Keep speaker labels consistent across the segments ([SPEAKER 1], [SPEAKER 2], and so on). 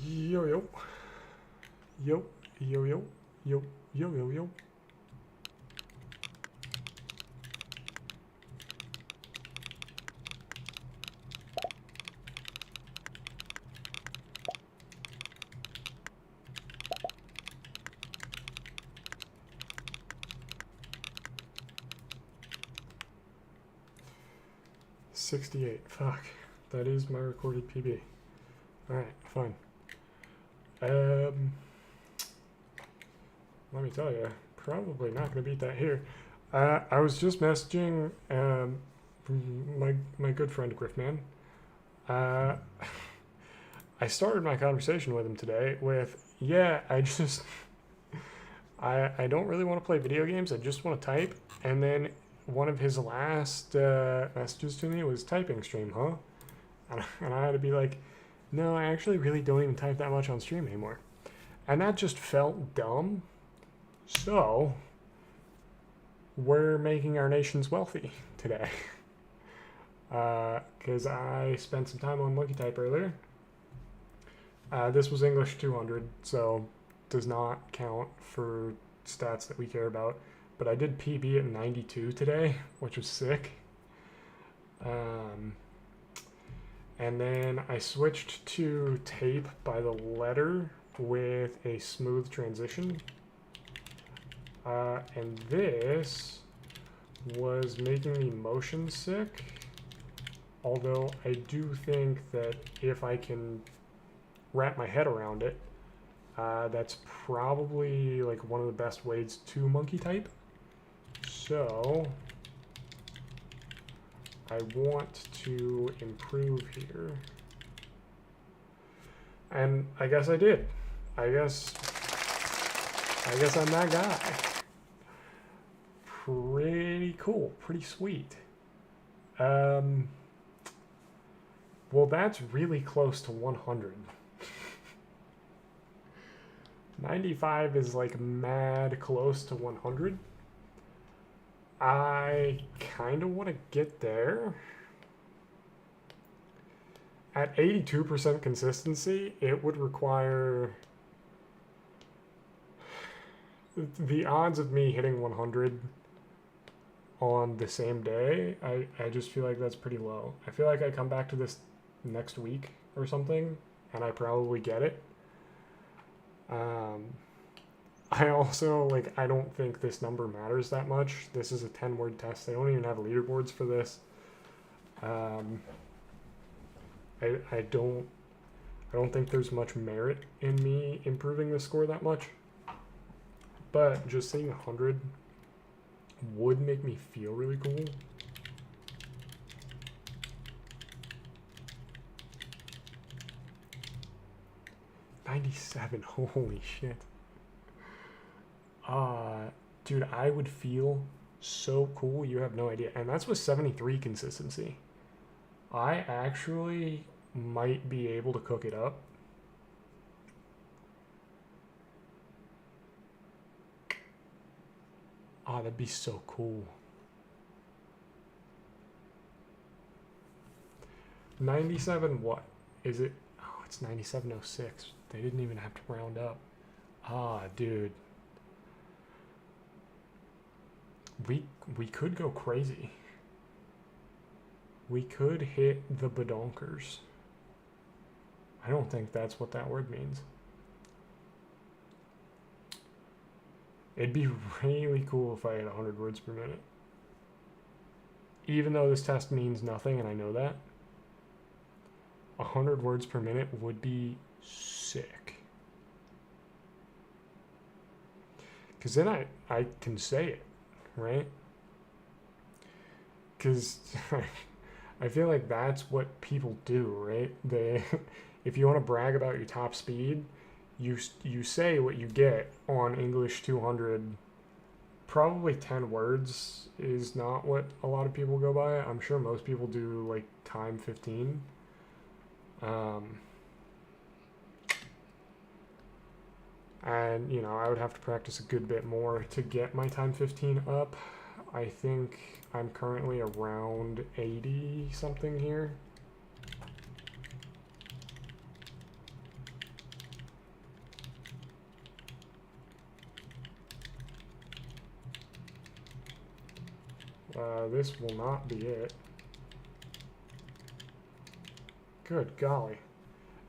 [SPEAKER 1] Yo yo. Yo yo yo yo yo yo yo. $68. Fuck. That is my recorded PB. Alright, fine. Let me tell you, probably not going to beat that here. I was just messaging my good friend Griffman. I started my conversation with him today with, yeah, I don't really want to play video games. I just want to type. And then one of his last messages to me was typing stream, huh? And I had to be like, no, I actually really don't even type that much on stream anymore. And that just felt dumb. So, we're making our nations wealthy today. Because I spent some time on monkey type earlier. This was English 200, so does not count for stats that we care about. But I did PB at 92 today, which was sick. And then I switched to tape by the letter with a smooth transition. And this was making me motion sick. Although I do think that if I can wrap my head around it, that's probably like one of the best ways to monkey type. So I want to improve here. And I guess I did. I guess I'm that guy. Pretty cool, pretty sweet. Well, that's really close to 100. 95 is like mad close to 100. I kind of want to get there. At 82% consistency, it would require... The odds of me hitting 100 on the same day, I just feel like that's pretty low. I feel like I come back to this next week or something, and I probably get it. I also, like, I don't think this number matters that much. This is a 10-word test. They don't even have leaderboards for this. I don't think there's much merit in me improving the score that much. But just seeing 100 would make me feel really cool. $97, holy shit. Dude, I would feel so cool, you have no idea. And that's with 73 consistency. I actually might be able to cook it up. Oh, that'd be so cool. 97 what? Is it? Oh, it's 9706. They didn't even have to round up. Ah, dude. We could go crazy. We could hit the badonkers. I don't think that's what that word means. It'd be really cool if I had 100 words per minute. Even though this test means nothing, and I know that, 100 words per minute would be sick. Because then I can say it, right? Because I feel like that's what people do, right? If you want to brag about your top speed, you say what you get on English 200. Probably 10 words is not what a lot of people go by. I'm sure most people do like time 15. And, you know, I would have to practice a good bit more to get my time 15 up. I think I'm currently around 80 something here. This will not be it. Good golly.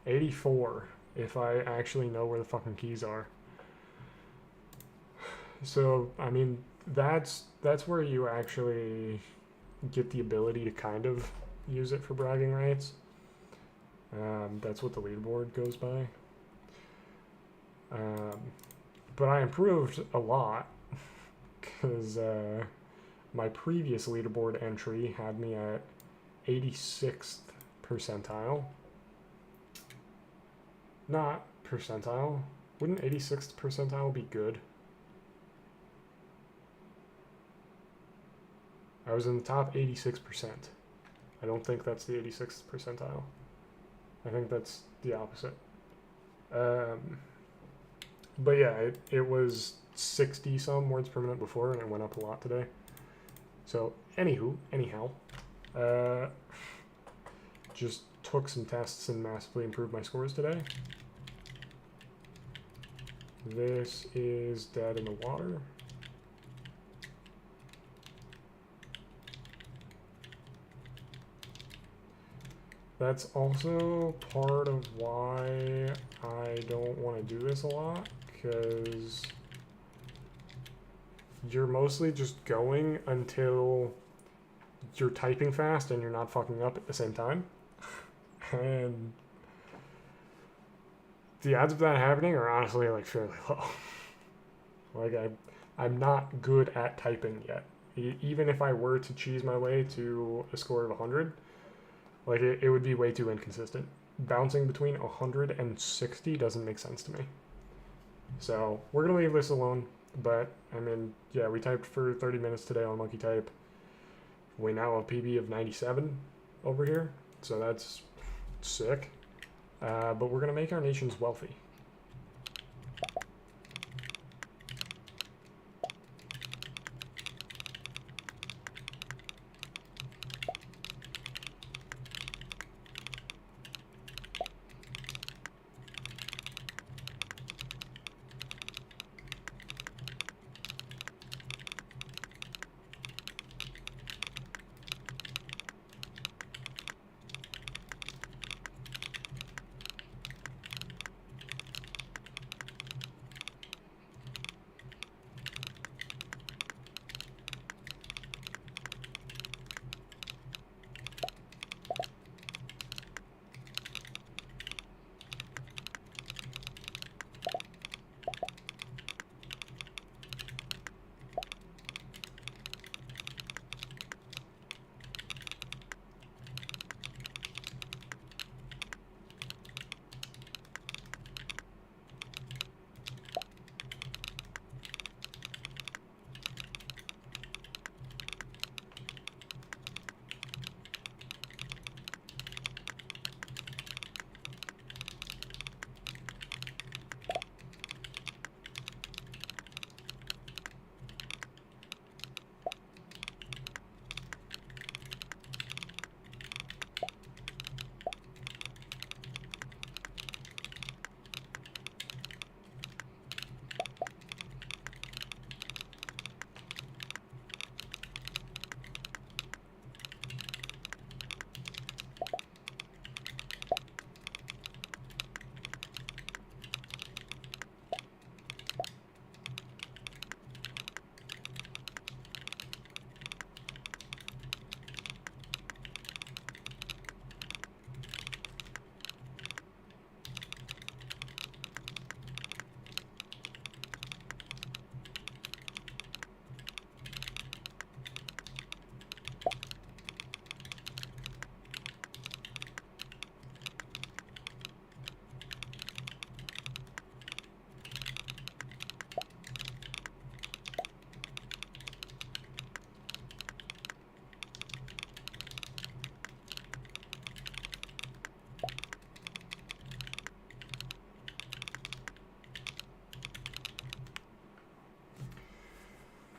[SPEAKER 1] 84, if I actually know where the fucking keys are. So, I mean, that's where you actually get the ability to kind of use it for bragging rights. That's what the leaderboard goes by. But I improved a lot because my previous leaderboard entry had me at 86th percentile. Not percentile. Wouldn't 86th percentile be good? I was in the top 86%. I don't think that's the 86th percentile. I think that's the opposite. But yeah, it was 60 some words per minute before, and it went up a lot today. So anyhow, just took some tests and massively improved my scores today. This is dead in the water. That's also part of why I don't want to do this a lot, because you're mostly just going until you're typing fast and you're not fucking up at the same time. And the odds of that happening are honestly like fairly low. Like I'm not good at typing yet. Even if I were to cheese my way to a score of 100, like it would be way too inconsistent. Bouncing between 100 and 60 doesn't make sense to me. So we're gonna leave this alone. But I mean, yeah, we typed for 30 minutes today on Monkey Type. We now have a PB of 97 over here, so that's sick. But we're gonna make our nations wealthy.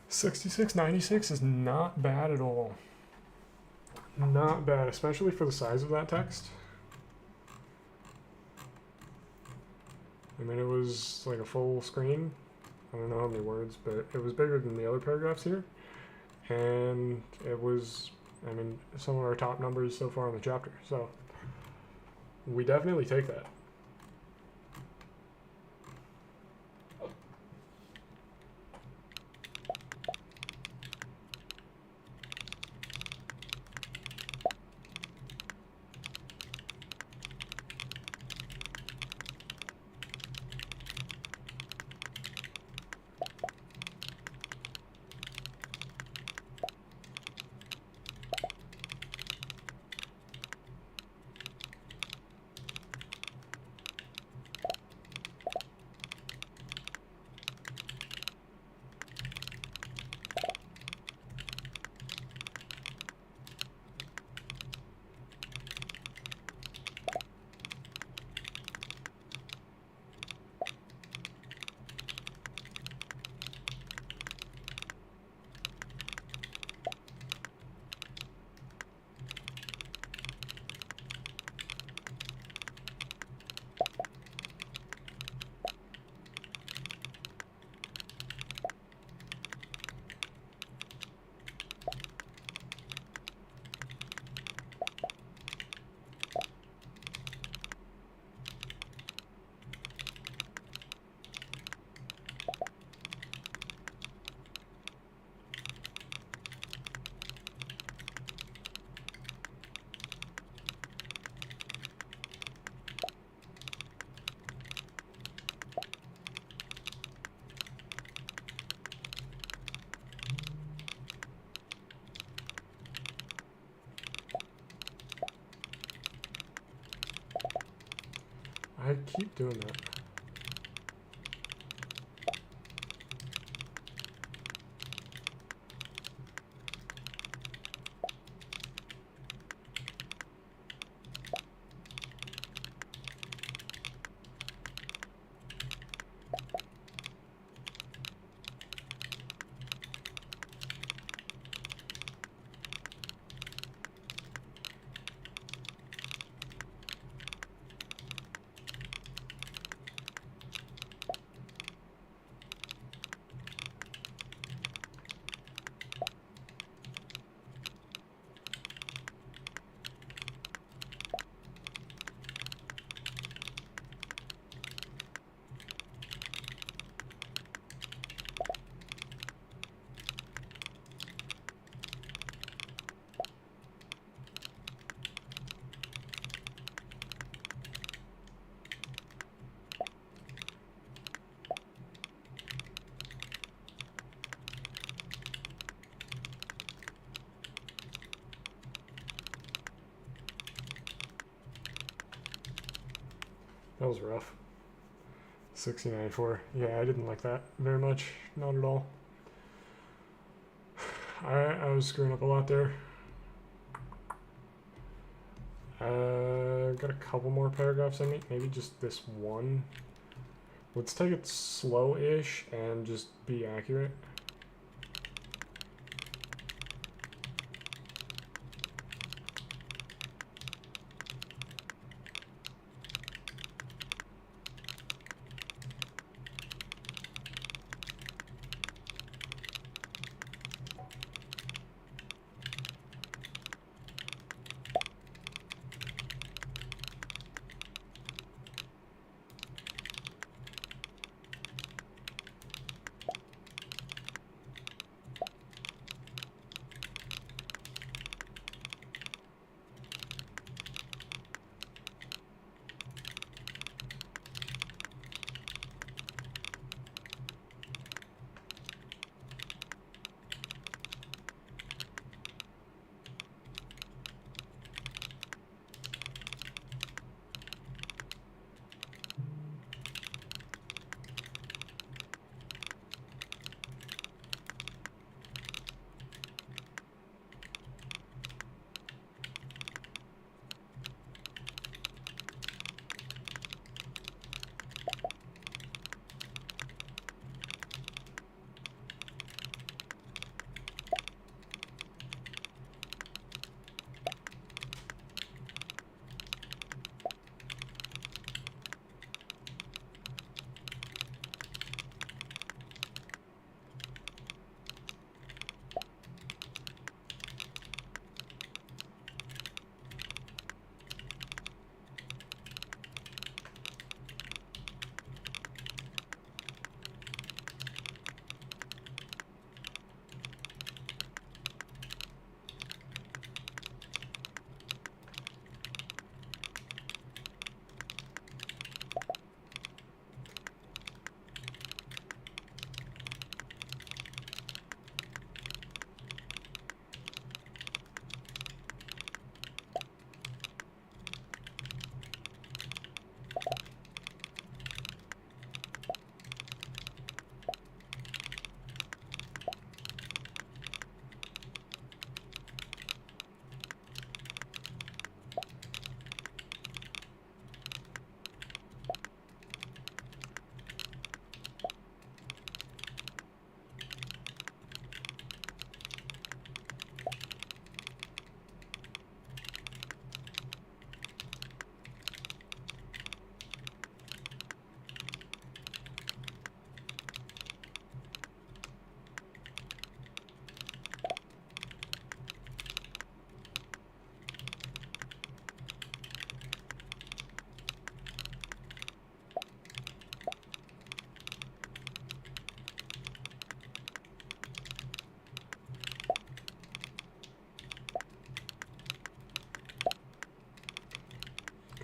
[SPEAKER 1] $66.96 is not bad at all. Not bad, especially for the size of that text. I mean, it was like a full screen. I don't know how many words, but it was bigger than the other paragraphs here. and it was, I mean, some of our top numbers so far in the chapter. So we definitely take that. I keep doing that. That was rough. 69.4. Yeah, I didn't like that very much. Not at all. I was screwing up a lot there. Got a couple more paragraphs in me. Maybe just this one. Let's take it slow-ish and just be accurate.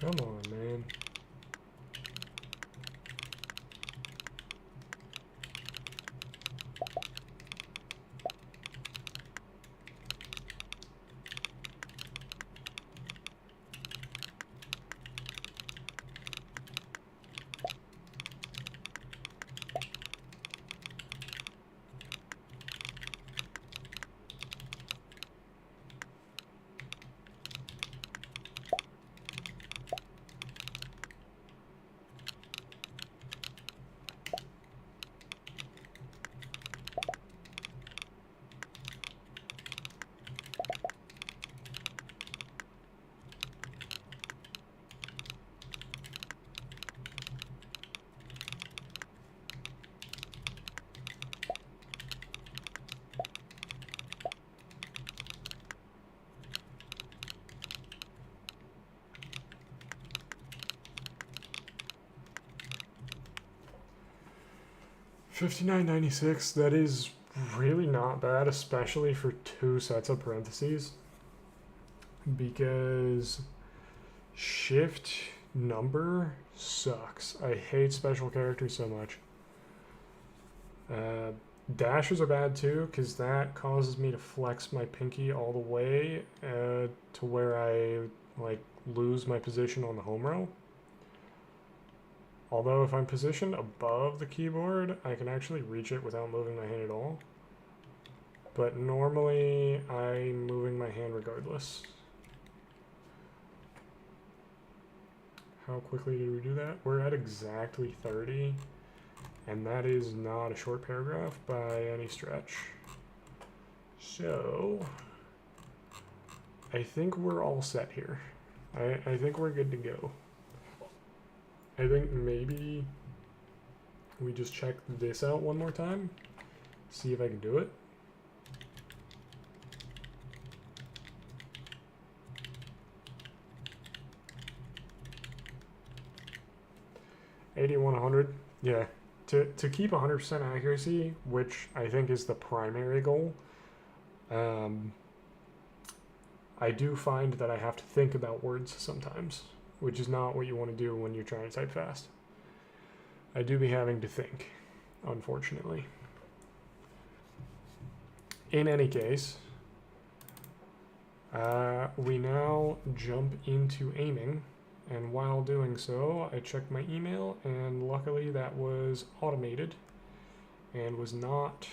[SPEAKER 1] Come on, man. $59.96, that is really not bad, especially for 2 sets of parentheses, because shift number sucks. I hate special characters so much. Dashes are bad too, because that causes me to flex my pinky all the way to where I like lose my position on the home row. Although if I'm positioned above the keyboard, I can actually reach it without moving my hand at all. But normally, I'm moving my hand regardless. How quickly did we do that? We're at exactly 30. And that is not a short paragraph by any stretch. So, I think we're all set here. I think we're good to go. I think maybe we just check this out one more time, see if I can do it. $8100, yeah. To keep 100% accuracy, which I think is the primary goal, I do find that I have to think about words sometimes, which is not what you want to do when you're trying to type fast. I do be having to think, unfortunately. In any case, we now jump into aiming, and while doing so, I checked my email, and luckily that was automated and was not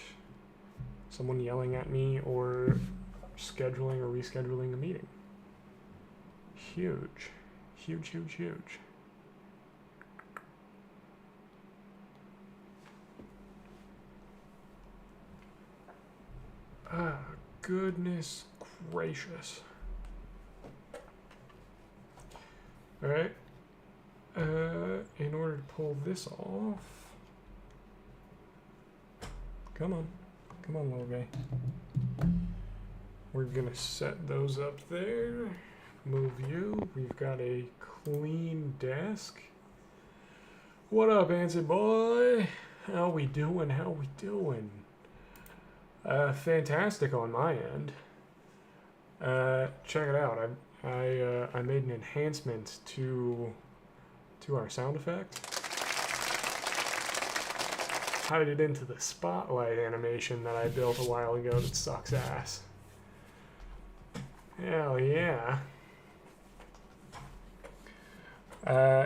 [SPEAKER 1] someone yelling at me or scheduling or rescheduling a meeting. Huge. Huge, huge, huge. Ah, goodness gracious. All right. In order to pull this off, come on, little guy. We're gonna set those up there. Move you. We've got a clean desk. What up, Anson boy? How we doing? How we doing? Fantastic on my end. Check it out. I made an enhancement to our sound effect. Tied it into the spotlight animation that I built a while ago that sucks ass. Hell yeah.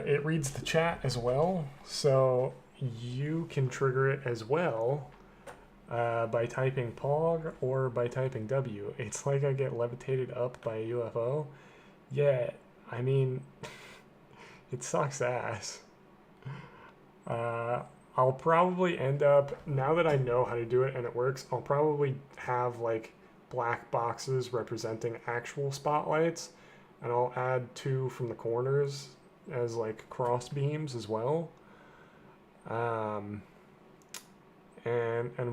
[SPEAKER 1] It reads the chat as well, so you can trigger it as well by typing POG or by typing W. It's like I get levitated up by a UFO. Yeah, I mean, it sucks ass. I'll probably end up, now that I know how to do it and it works, I'll probably have like black boxes representing actual spotlights, and I'll add 2 from the corners as like cross beams as well. And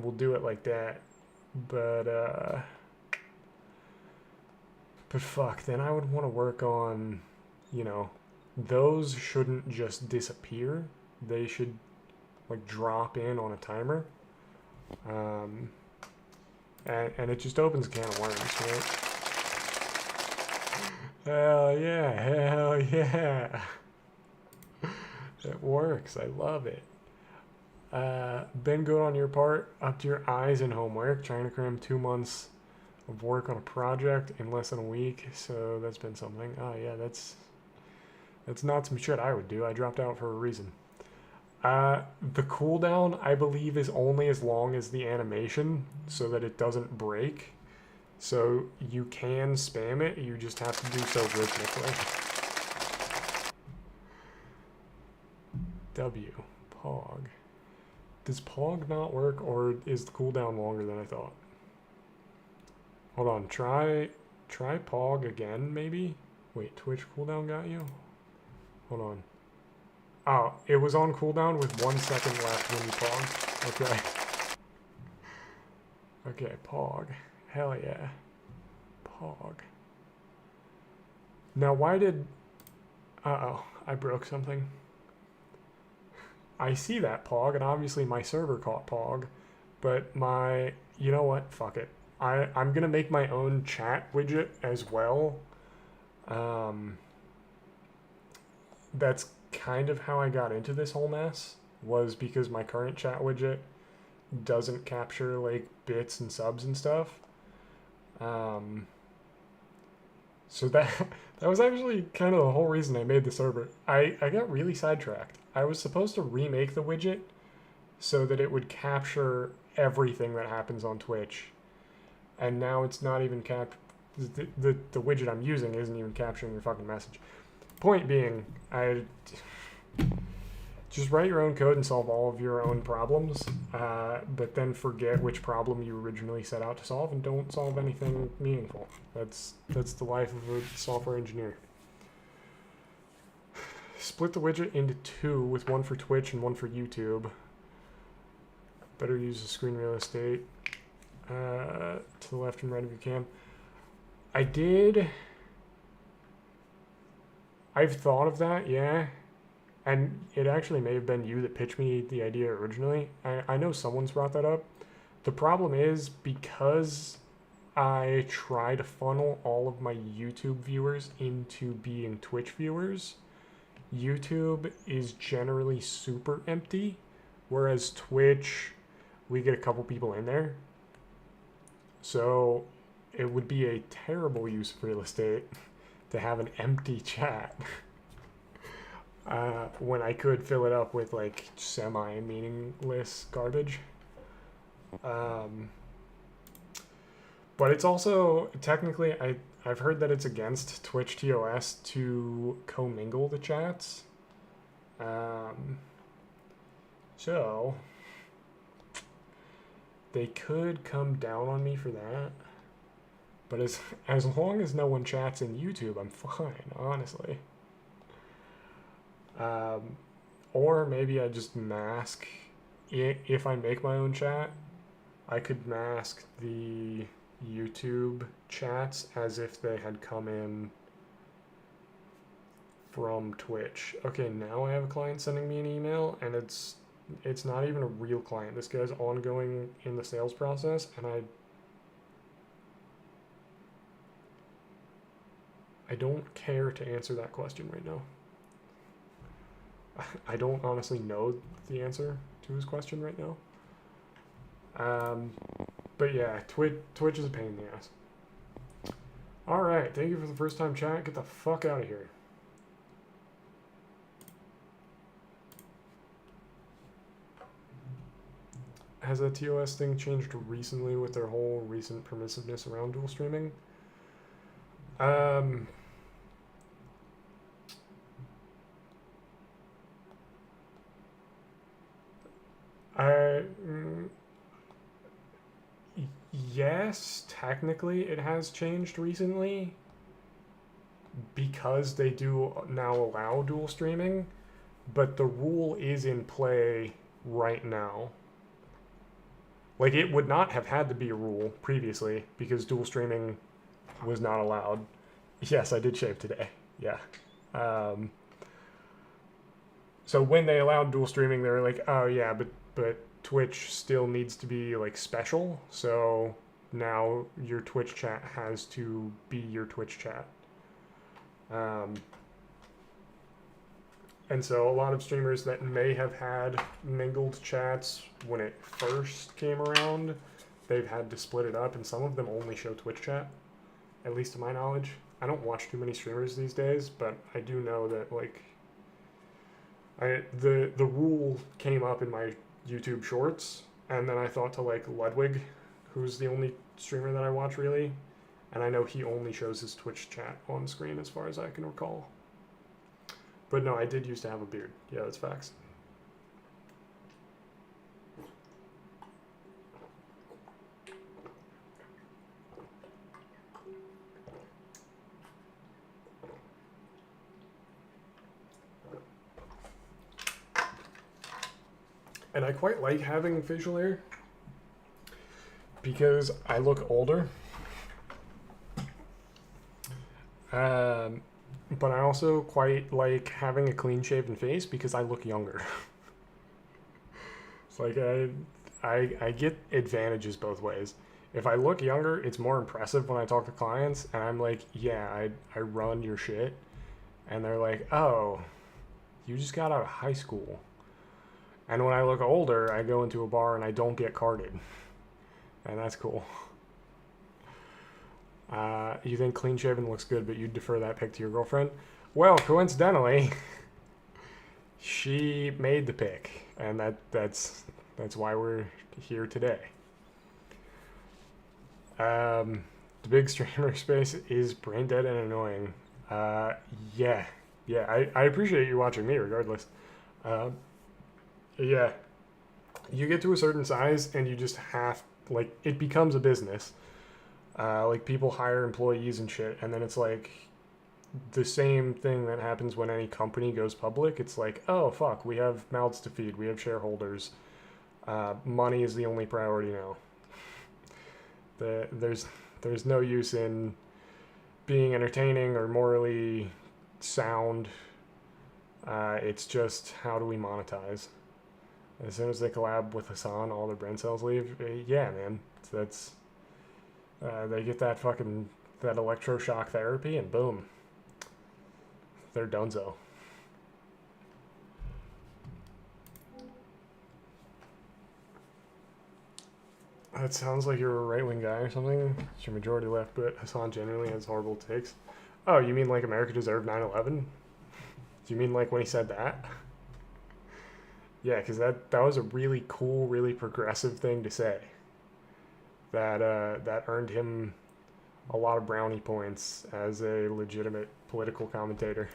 [SPEAKER 1] we'll do it like that. But fuck, then I would want to work on, you know, those shouldn't just disappear. They should like drop in on a timer. And it just opens a can of worms, Hell yeah, hell yeah. It works, I love it. Been good on your part, up to your eyes in homework, trying to cram 2 months of work on a project in less than a week, so that's been something. Oh yeah, that's not some shit I would do. I dropped out for a reason. The cooldown, I believe, is only as long as the animation, so that it doesn't break. So you can spam it, you just have to do so rhythmically. W, Pog. Does Pog not work, or is the cooldown longer than I thought? Hold on, try Pog again, maybe? Wait, Twitch cooldown got you? Hold on. Oh, it was on cooldown with 1 second left when you Pog. Okay. Okay, Pog. Hell yeah. Pog. Now why did... Uh-oh, I broke something. I see that Pog, and obviously my server caught Pog, but my... You know what? Fuck it. I'm gonna make my own chat widget as well. That's kind of how I got into this whole mess, was because my current chat widget doesn't capture like bits and subs and stuff. So that was actually kind of the whole reason I made the server. I got really sidetracked. I was supposed to remake the widget so that it would capture everything that happens on Twitch, and now it's not even the widget I'm using isn't even capturing your fucking message. Point being, I just write your own code and solve all of your own problems, but then forget which problem you originally set out to solve and don't solve anything meaningful. That's the life of a software engineer. Split the widget into 2, with 1 for Twitch and 1 for YouTube. Better use the screen real estate to the left and right of your cam. I've thought of that, yeah. And it actually may have been you that pitched me the idea originally. I know someone's brought that up. The problem is, because I try to funnel all of my YouTube viewers into being Twitch viewers, YouTube is generally super empty, whereas Twitch, we get a couple people in there. So it would be a terrible use of real estate to have an empty chat. When I could fill it up with like semi-meaningless garbage. But it's also technically, I've heard that it's against Twitch TOS to commingle the chats. So they could come down on me for that. But as long as no one chats in YouTube, I'm fine, honestly. Or maybe I just mask, if I make my own chat, I could mask the YouTube chats as if they had come in from Twitch. Okay, now I have a client sending me an email, and it's not even a real client. This guy's ongoing in the sales process, and I don't care to answer that question right now. I don't honestly know the answer to his question right now. But yeah, Twitch is a pain in the ass. Alright, thank you for the first time chat. Get the fuck out of here. Has that TOS thing changed recently with their whole recent permissiveness around dual streaming? Yes, technically it has changed recently because they do now allow dual streaming, but the rule is in play right now. Like, it would not have had to be a rule previously because dual streaming was not allowed. Yes, I did shave today. Yeah. So when they allowed dual streaming, they were like, oh yeah, but Twitch still needs to be like special. So now your Twitch chat has to be your Twitch chat. Um, and so a lot of streamers that may have had mingled chats when it first came around, they've had to split it up, and some of them only show Twitch chat, at least to my knowledge. I don't watch too many streamers these days, but I do know that like the rule came up in my YouTube shorts, and then I thought to like Ludwig, who's the only streamer that I watch really, and I know he only shows his Twitch chat on screen as far as I can recall. But no, I did used to have a beard. Yeah, that's facts. And I quite like having facial hair because I look older. But I also quite like having a clean-shaven face because I look younger. It's like I get advantages both ways. If I look younger, it's more impressive when I talk to clients, and I'm like, yeah, I run your shit. And they're like, oh, you just got out of high school. And when I look older, I go into a bar and I don't get carded. And that's cool. You think clean shaven looks good, but you'd defer that pick to your girlfriend? Well, coincidentally, she made the pick, and that's why we're here today. The big streamer space is brain dead and annoying. Yeah, I appreciate you watching me regardless. Yeah, you get to a certain size and you just have, like, it becomes a business. Like, people hire employees and shit, and then it's like the same thing that happens when any company goes public. It's like, oh, fuck, we have mouths to feed, we have shareholders. Money is the only priority now. There's no use in being entertaining or morally sound. It's just, how do we monetize? As soon as they collab with Hassan, all their brain cells leave. Yeah, man, that's... they get that electroshock therapy, and boom, they're donezo. That sounds like you're a right-wing guy or something. It's your majority left, but Hassan generally has horrible takes. Oh, you mean like America deserved 9/11? Do you mean like when he said that? Yeah, because that was a really cool, really progressive thing to say. That earned him a lot of brownie points as a legitimate political commentator.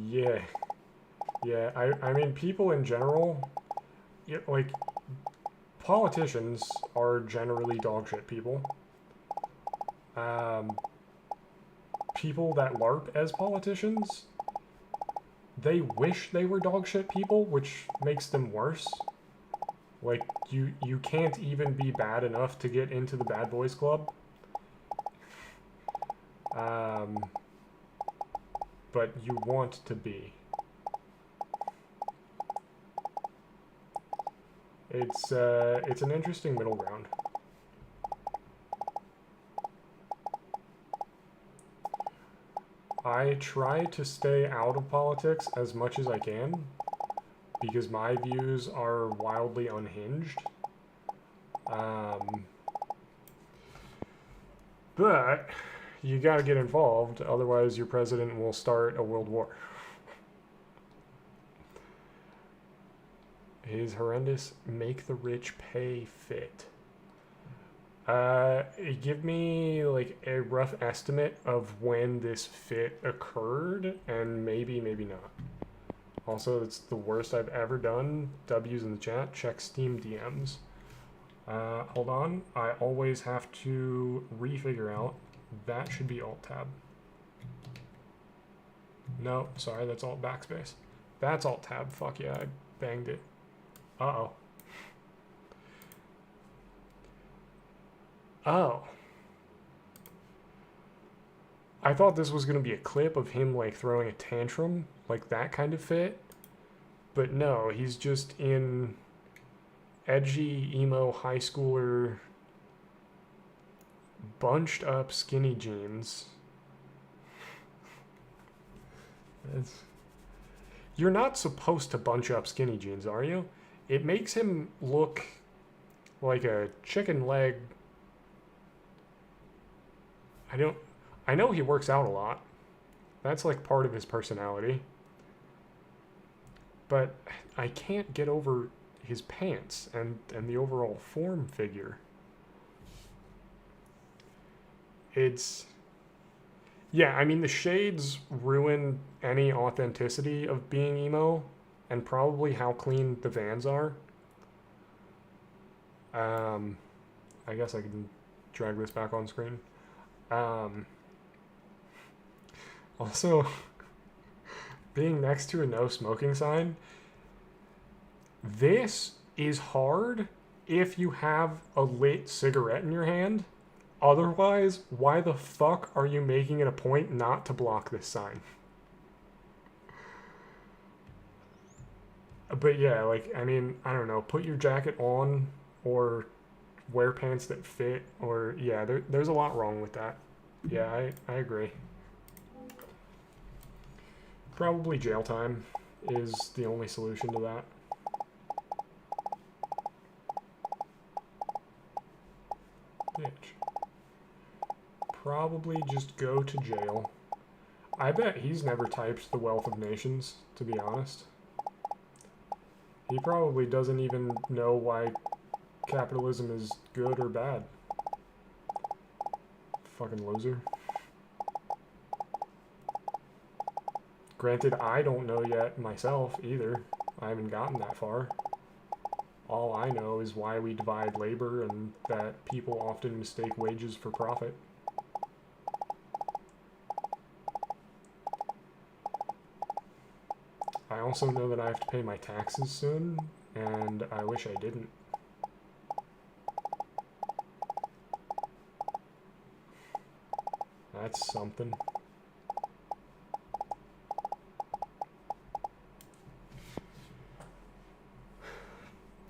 [SPEAKER 1] Yeah. I mean, people in general, like, politicians are generally dogshit people. People that LARP as politicians, they wish they were dogshit people, which makes them worse. Like, you can't even be bad enough to get into the bad boys club. But you want to be. It's an interesting middle ground. I try to stay out of politics as much as I can because my views are wildly unhinged. But you gotta get involved, otherwise your president will start a world war. He's horrendous. Make the rich pay fit. Give me like a rough estimate of when this fit occurred, and maybe not. Also, it's the worst I've ever done. W's in the chat. Check Steam DMs. Hold on. I always have to refigure out. That should be Alt-Tab. No, sorry, that's Alt Backspace. That's Alt-Tab. Fuck yeah, I banged it. Uh-oh. Oh. I thought this was going to be a clip of him, like, throwing a tantrum, like that kind of fit. But no, he's just in edgy, emo, high schooler, bunched up skinny jeans. You're not supposed to bunch up skinny jeans, are you? It makes him look like a chicken leg. I know he works out a lot. That's like part of his personality. But I can't get over his pants and the overall form figure. Yeah, I mean, the shades ruin any authenticity of being emo and probably how clean the Vans are. I guess I can drag this back on screen. Also, being next to a no smoking sign, this is hard if you have a lit cigarette in your hand. Otherwise, why the fuck are you making it a point not to block this sign? But yeah, like, I mean, I don't know, put your jacket on or wear pants that fit, or yeah, there's a lot wrong with that. Yeah, I agree. Probably jail time is the only solution to that. Bitch. Probably just go to jail. I bet he's never typed The Wealth of Nations, to be honest. He probably doesn't even know why capitalism is good or bad. Fucking loser. Granted, I don't know yet myself either. I haven't gotten that far. All I know is why we divide labor and that people often mistake wages for profit. I also know that I have to pay my taxes soon, and I wish I didn't. That's something.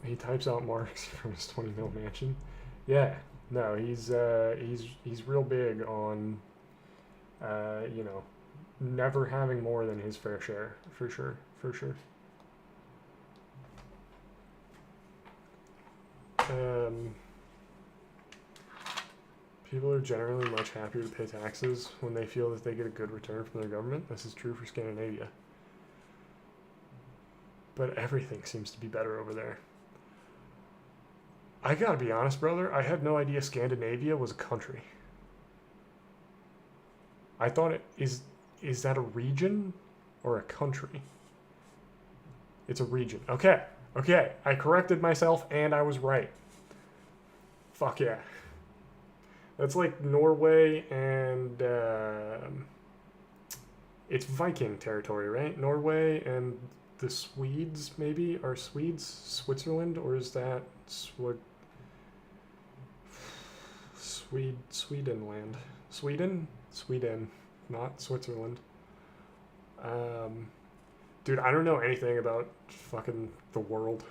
[SPEAKER 1] He types out marks from his 20 mil mansion. Yeah, no, he's real big on, you know, never having more than his fair share, for sure. People are generally much happier to pay taxes when they feel that they get a good return from their government. This is true for Scandinavia. But everything seems to be better over there. I gotta be honest, brother, I had no idea Scandinavia was a country. I thought is that a region or a country? It's a region. Okay, I corrected myself and I was right. Fuck yeah. That's like Norway and it's Viking territory, right? Norway and the Swedes, maybe? Are Swedes Switzerland, or is that Swedenland? Sweden, not Switzerland. Dude, I don't know anything about fucking the world.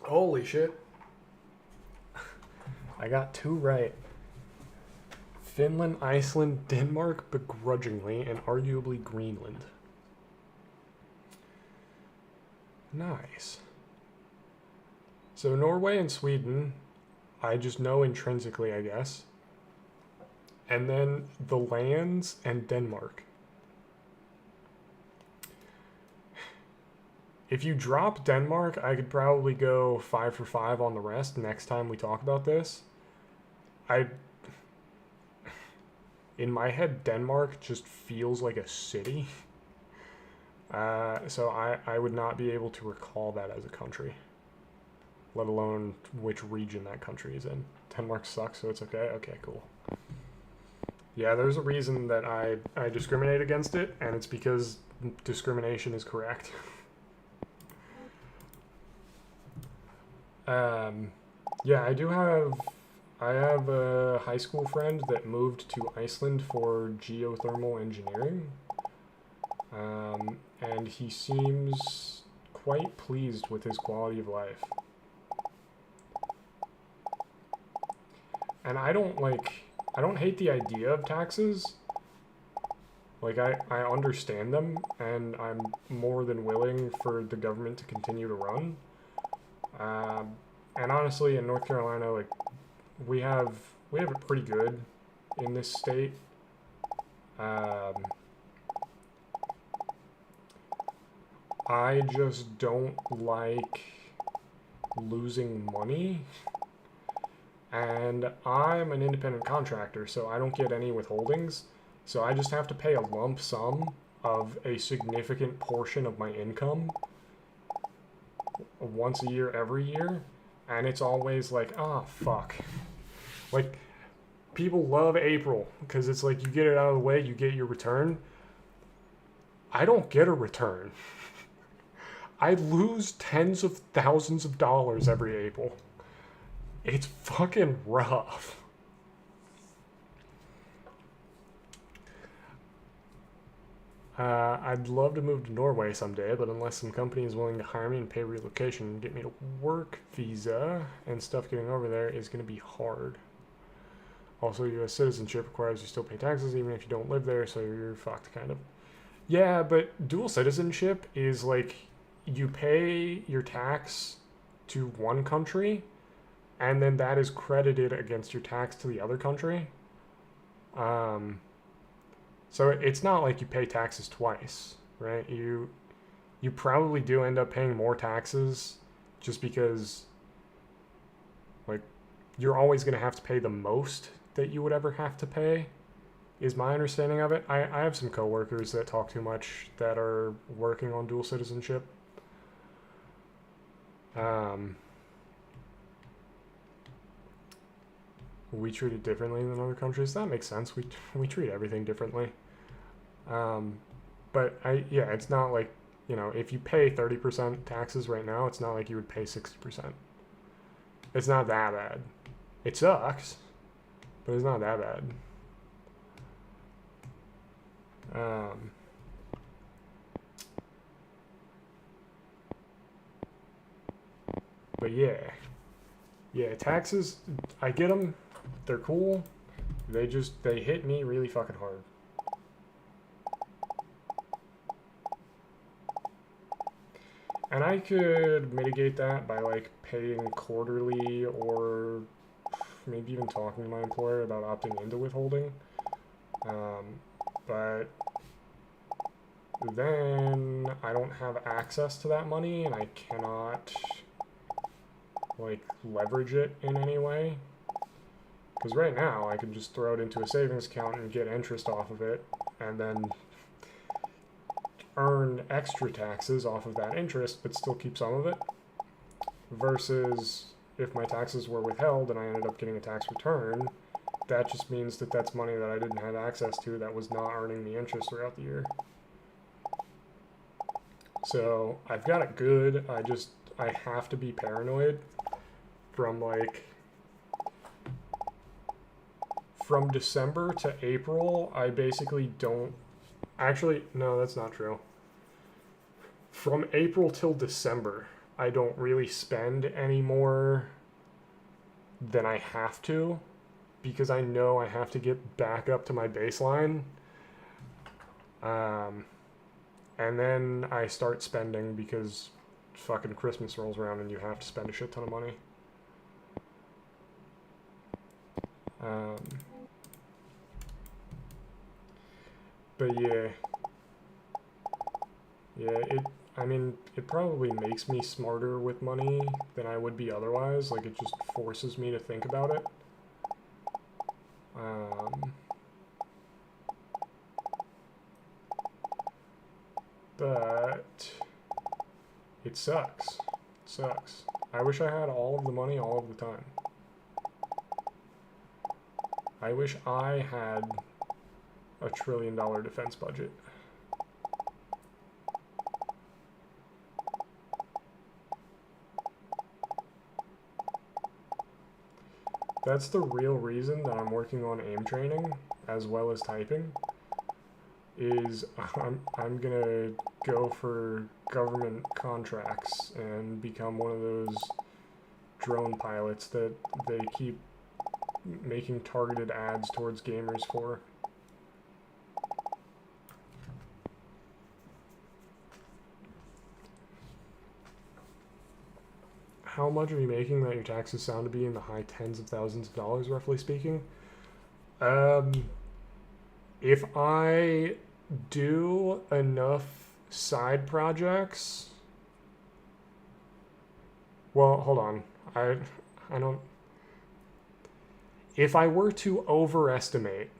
[SPEAKER 1] Holy shit. I got 2 right. Finland, Iceland, Denmark, begrudgingly, and arguably Greenland. Nice. So Norway and Sweden, I just know intrinsically, I guess. And then the lands and Denmark. If you drop Denmark, I could probably go 5 for 5 on the rest next time we talk about this. In my head, Denmark just feels like a city. So I would not be able to recall that as a country, let alone which region that country is in. Denmark sucks, so it's okay? Okay, cool. Yeah, there's a reason that I discriminate against it, and it's because discrimination is correct. Yeah, I have a high school friend that moved to Iceland for geothermal engineering. And he seems quite pleased with his quality of life. And I don't hate the idea of taxes. Like, I understand them, and I'm more than willing for the government to continue to run. And honestly, in North Carolina, like, we have it pretty good in this state. I just don't like losing money. And I'm an independent contractor, so I don't get any withholdings. So I just have to pay a lump sum of a significant portion of my income once a year, every year. And it's always like, ah, fuck. Like, people love April because it's like you get it out of the way, you get your return. I don't get a return. I lose tens of thousands of dollars every April. It's fucking rough. I'd love to move to Norway someday, but unless some company is willing to hire me and pay relocation and get me to work visa and stuff, getting over there is going to be hard. Also, U.S. citizenship requires you still pay taxes even if you don't live there, so you're fucked, kind of. Yeah, but dual citizenship is like you pay your tax to one country, and then that is credited against your tax to the other country. So it's not like you pay taxes twice, right? You probably do end up paying more taxes just because, like, you're always going to have to pay the most that you would ever have to pay, is my understanding of it. I have some coworkers that talk too much that are working on dual citizenship. We treat it differently than other countries. That makes sense. We treat everything differently. But it's not like, if you pay 30% taxes right now, it's not like you would pay 60%. It's not that bad. It sucks, but it's not that bad. But yeah, taxes, I get them. They're cool. They hit me really fucking hard. And I could mitigate that by like paying quarterly or maybe even talking to my employer about opting into withholding. But then I don't have access to that money and I cannot like leverage it in any way. Because right now I could just throw it into a savings account and get interest off of it and then earn extra taxes off of that interest but still keep some of it. Versus if my taxes were withheld and I ended up getting a tax return, that just means that that's money that I didn't have access to that was not earning me interest throughout the year. So I've got it good. I have to be paranoid from December to April. I basically don't. Actually, no, that's not true. From April till December, I don't really spend any more than I have to because I know I have to get back up to my baseline. And then I start spending because fucking Christmas rolls around and you have to spend a shit ton of money. But it probably makes me smarter with money than I would be otherwise. Like, it just forces me to think about it. But it sucks. It sucks. I wish I had all of the money all of the time. I wish I had a $1 trillion defense budget. that's the real reason that I'm working on aim training as well as typing. Is I'm gonna go for government contracts and become one of those drone pilots that they keep making targeted ads towards gamers for. How much are you making that your taxes sound to be in the high tens of thousands of dollars, roughly speaking? If I do enough side projects, well, hold on. I don't. If I were to overestimate,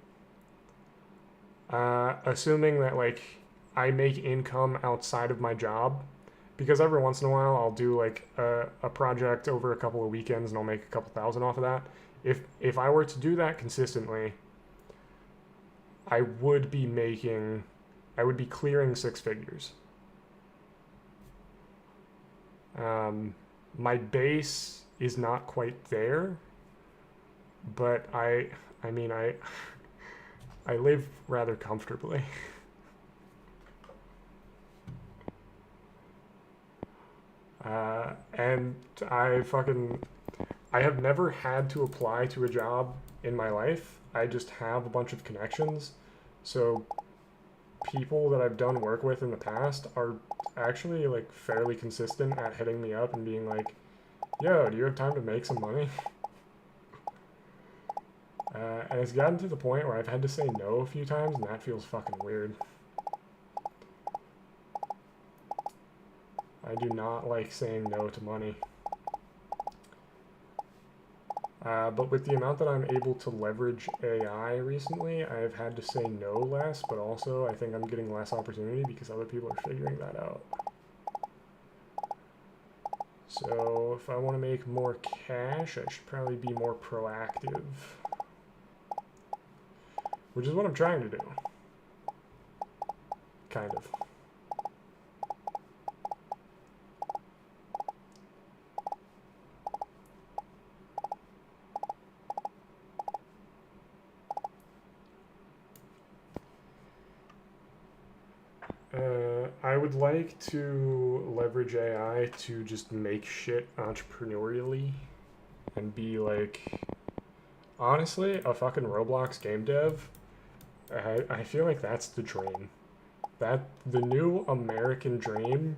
[SPEAKER 1] assuming that like I make income outside of my job, because every once in a while I'll do like a project over a couple of weekends and I'll make a couple thousand off of that. If I were to do that consistently, I would be clearing six figures. My base is not quite there, but I mean, I live rather comfortably. And I have never had to apply to a job in my life. I just have a bunch of connections. So people that I've done work with in the past are actually like fairly consistent at hitting me up and being like, yo, do you have time to make some money? And it's gotten to the point where I've had to say no a few times, and that feels fucking weird. I do not like saying no to money. But with the amount that I'm able to leverage AI recently, I've had to say no less, but also I think I'm getting less opportunity because other people are figuring that out. So if I want to make more cash, I should probably be more proactive. Which is what I'm trying to do. Kind of. I would like to leverage AI to just make shit entrepreneurially and be like, honestly, a fucking Roblox game dev. I feel like that's the dream. The new American dream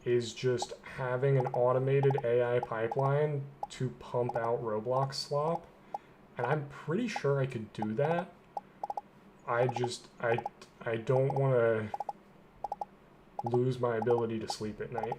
[SPEAKER 1] is just having an automated AI pipeline to pump out Roblox slop. And I'm pretty sure I could do that. I don't want to lose my ability to sleep at night.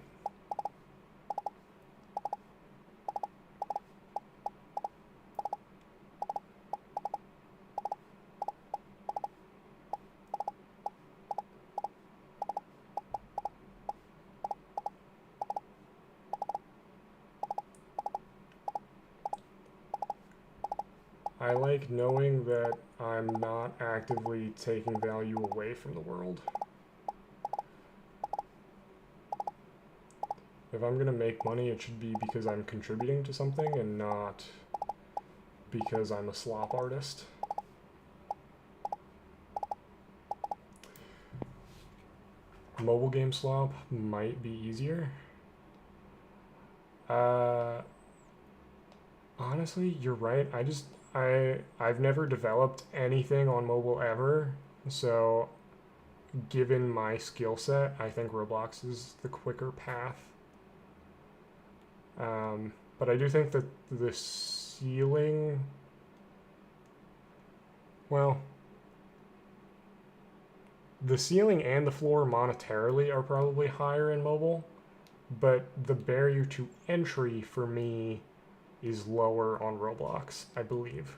[SPEAKER 1] I like knowing that I'm not actively taking value away from the world. If I'm gonna make money, it should be because I'm contributing to something and not because I'm a slop artist. Mobile game slop might be easier. Honestly, you're right. I've never developed anything on mobile ever, so given my skill set, I think Roblox is the quicker path. But I do think that the ceiling, well, the ceiling and the floor monetarily are probably higher in mobile, but the barrier to entry for me is lower on Roblox, I believe.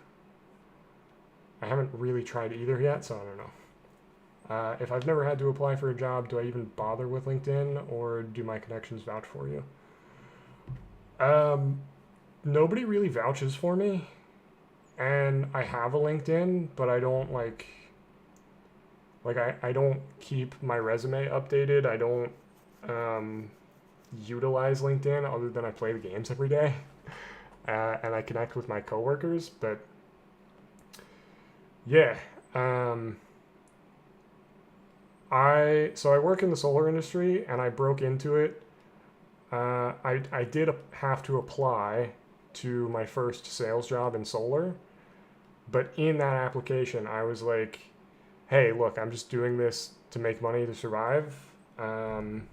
[SPEAKER 1] I haven't really tried either yet, so I don't know. If I've never had to apply for a job, do I even bother with LinkedIn, or do my connections vouch for you? Nobody really vouches for me, and I have a LinkedIn, but I don't I don't keep my resume updated. I don't utilize LinkedIn other than I play the games every day. and I connect with my coworkers. But yeah, I work in the solar industry, and I broke into it. I did have to apply to my first sales job in solar, but in that application, I was like, "Hey, look, I'm just doing this to make money to survive. Um,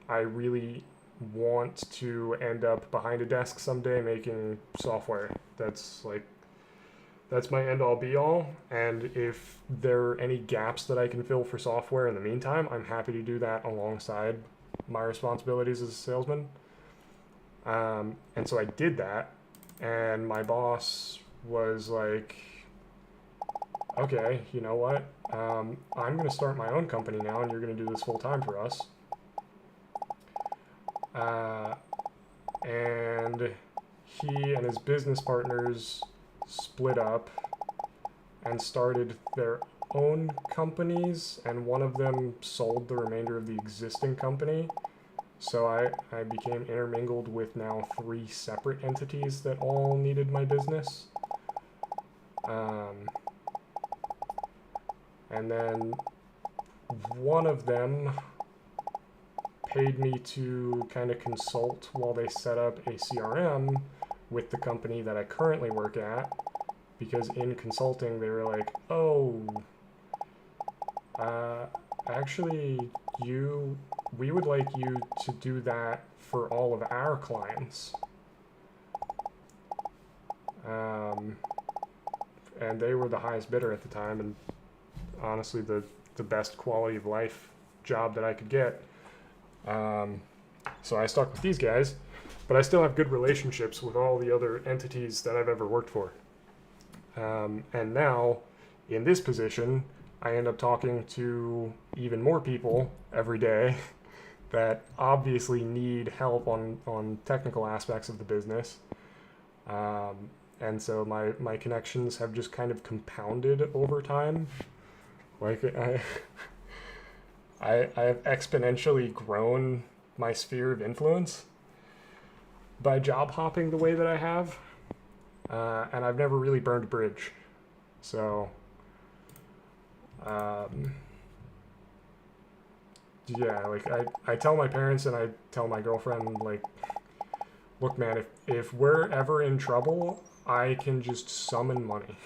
[SPEAKER 1] I really want to end up behind a desk someday making software. That's my end all be all. And if there are any gaps that I can fill for software in the meantime, I'm happy to do that alongside my responsibilities as a salesman." And so I did that, and my boss was like, "Okay, you know what? I'm going to start my own company now, and you're going to do this full time for us." And he and his business partners split up and started their own companies, and one of them sold the remainder of the existing company. So I became intermingled with now 3 separate entities that all needed my business. And then one of them paid me to kind of consult while they set up a CRM with the company that I currently work at, because in consulting they were like, "Oh, actually, we would like you to do that for all of our clients." And they were the highest bidder at the time, and honestly the best quality of life job that I could get. So I stuck with these guys, but I still have good relationships with all the other entities that I've ever worked for. And now, in this position, I end up talking to even more people every day that obviously need help on technical aspects of the business. And so my connections have just kind of compounded over time. Like I have exponentially grown my sphere of influence by job hopping the way that I have. And I've never really burned a bridge. So, yeah, like I tell my parents and I tell my girlfriend, like, "Look, man, if we're ever in trouble, I can just summon money.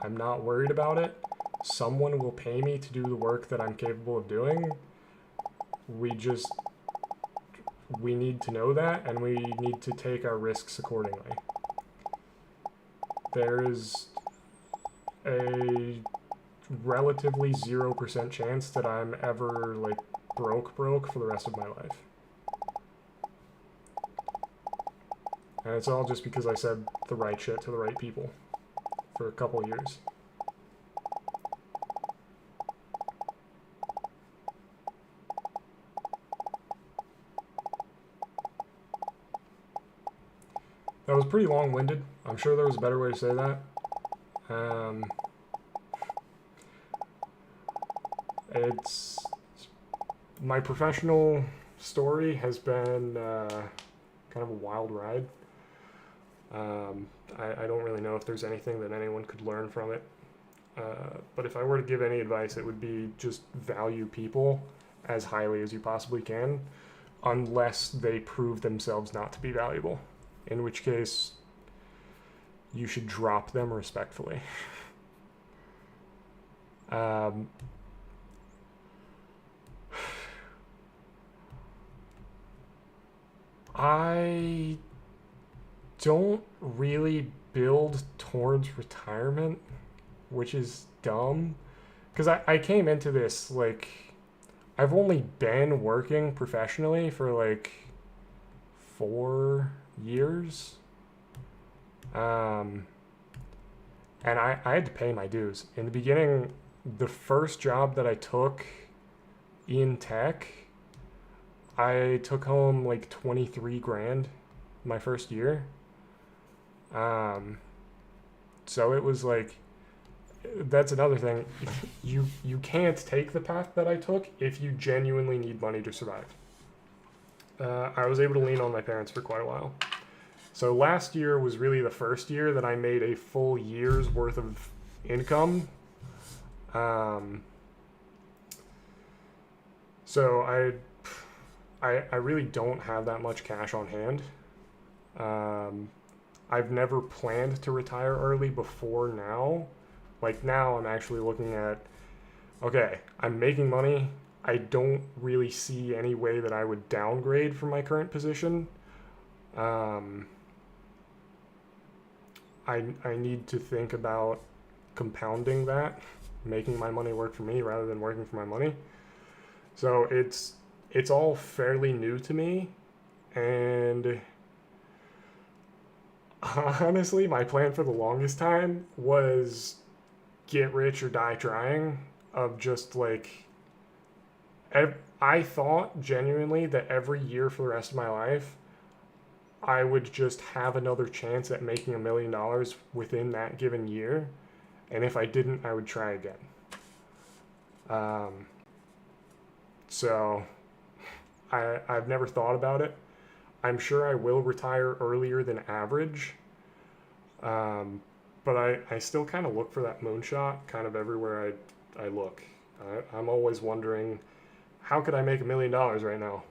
[SPEAKER 1] I'm not worried about it. Someone will pay me to do the work that I'm capable of doing. We need to know that, and we need to take our risks accordingly." There is a relatively 0% chance that I'm ever like broke for the rest of my life. And it's all just because I said the right shit to the right people for a couple years. That was pretty long-winded. I'm sure there was a better way to say that. It's my professional story has been kind of a wild ride. I don't really know if there's anything that anyone could learn from it. But if I were to give any advice, it would be just value people as highly as you possibly can, unless they prove themselves not to be valuable, in which case you should drop them respectfully. I don't really build towards retirement, which is dumb, because I came into this like I've only been working professionally for like 4 years. And I had to pay my dues. In the beginning, the first job that I took in tech, I took home like 23 grand my first year. So it was like, that's another thing. You can't take the path that I took if you genuinely need money to survive. I was able to lean on my parents for quite a while. So last year was really the first year that I made a full year's worth of income. So I really don't have that much cash on hand. I've never planned to retire early before now. Like now I'm actually looking at, okay, I'm making money. I don't really see any way that I would downgrade from my current position. I need to think about compounding that, making my money work for me rather than working for my money. So it's all fairly new to me, and honestly, my plan for the longest time was get rich or die trying. Of just like, I thought genuinely that every year for the rest of my life, I would just have another chance at making $1 million within that given year. And if I didn't, I would try again. So I've never thought about it. I'm sure I will retire earlier than average. But I still kind of look for that moonshot kind of everywhere I look. I'm always wondering, how could I make $1 million right now?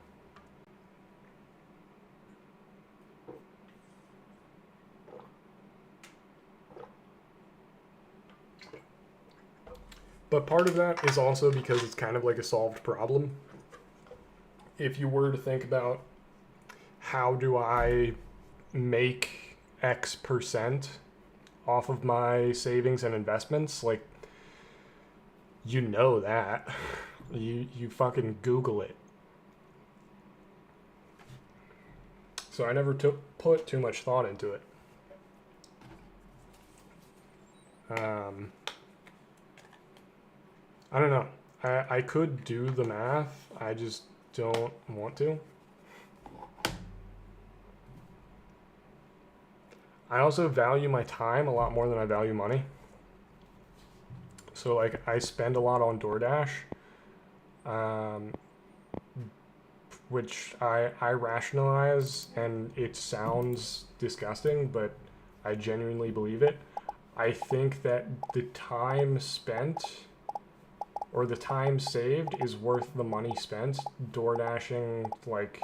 [SPEAKER 1] But part of that is also because it's kind of like a solved problem. If you were to think about, how do I make X percent off of my savings and investments, like, you know that. You fucking Google it. So I never put too much thought into it. I don't know. I could do the math. I just don't want to. I also value my time a lot more than I value money. So like I spend a lot on DoorDash, which I rationalize, and it sounds disgusting, but I genuinely believe it. I think that the time spent or the time saved is worth the money spent DoorDashing like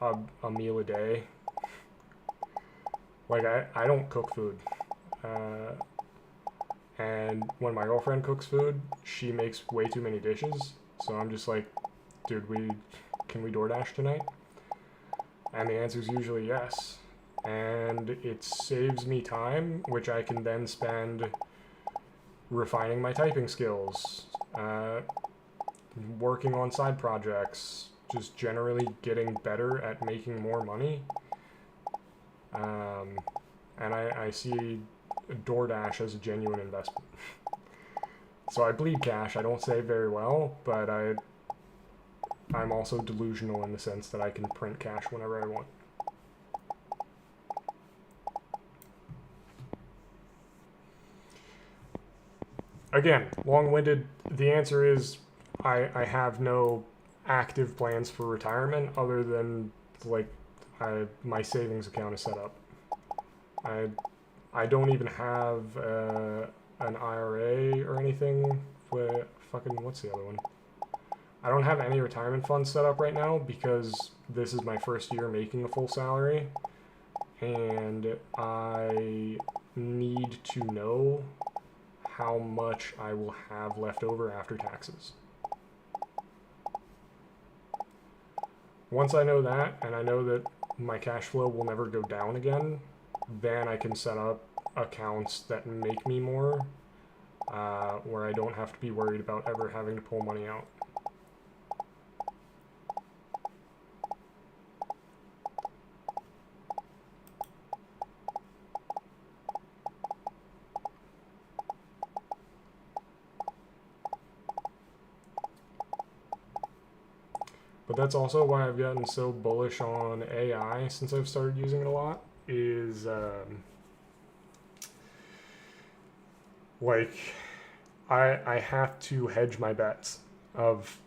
[SPEAKER 1] a meal a day. Like I don't cook food. And when my girlfriend cooks food, she makes way too many dishes. So I'm just like, dude, can we DoorDash tonight? And the answer is usually yes. And it saves me time, which I can then spend refining my typing skills, working on side projects, just generally getting better at making more money. And I see DoorDash as a genuine investment. So I bleed cash. I don't save very well, but I'm also delusional in the sense that I can print cash whenever I want. Again, long-winded. The answer is I have no active plans for retirement other than like my savings account is set up. I don't even have an IRA or anything. What's the other one? I don't have any retirement funds set up right now because this is my first year making a full salary, and I need to know how much I will have left over after taxes. Once I know that, and I know that my cash flow will never go down again, then I can set up accounts that make me more, where I don't have to be worried about ever having to pull money out. But that's also why I've gotten so bullish on AI since I've started using it a lot, is I have to hedge my bets of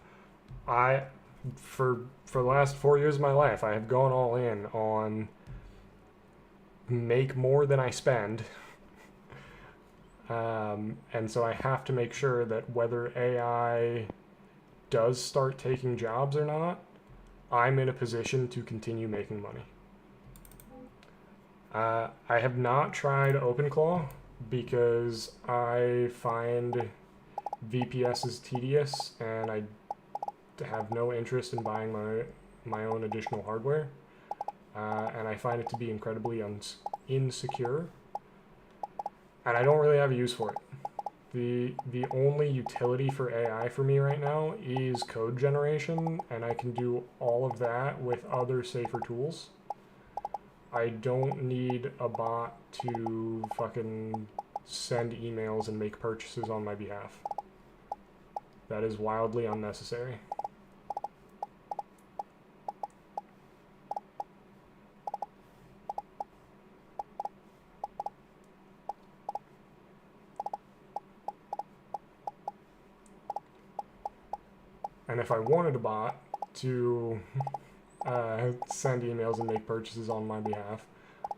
[SPEAKER 1] for the last 4 years of my life, I have gone all in on make more than I spend. And so I have to make sure that whether AI does start taking jobs or not, I'm in a position to continue making money. I have not tried OpenClaw because I find VPSs tedious and I have no interest in buying my own additional hardware. And I find it to be incredibly insecure. And I don't really have a use for it. The only utility for AI for me right now is code generation, and I can do all of that with other safer tools. I don't need a bot to fucking send emails and make purchases on my behalf. That is wildly unnecessary. And if I wanted a bot to send emails and make purchases on my behalf,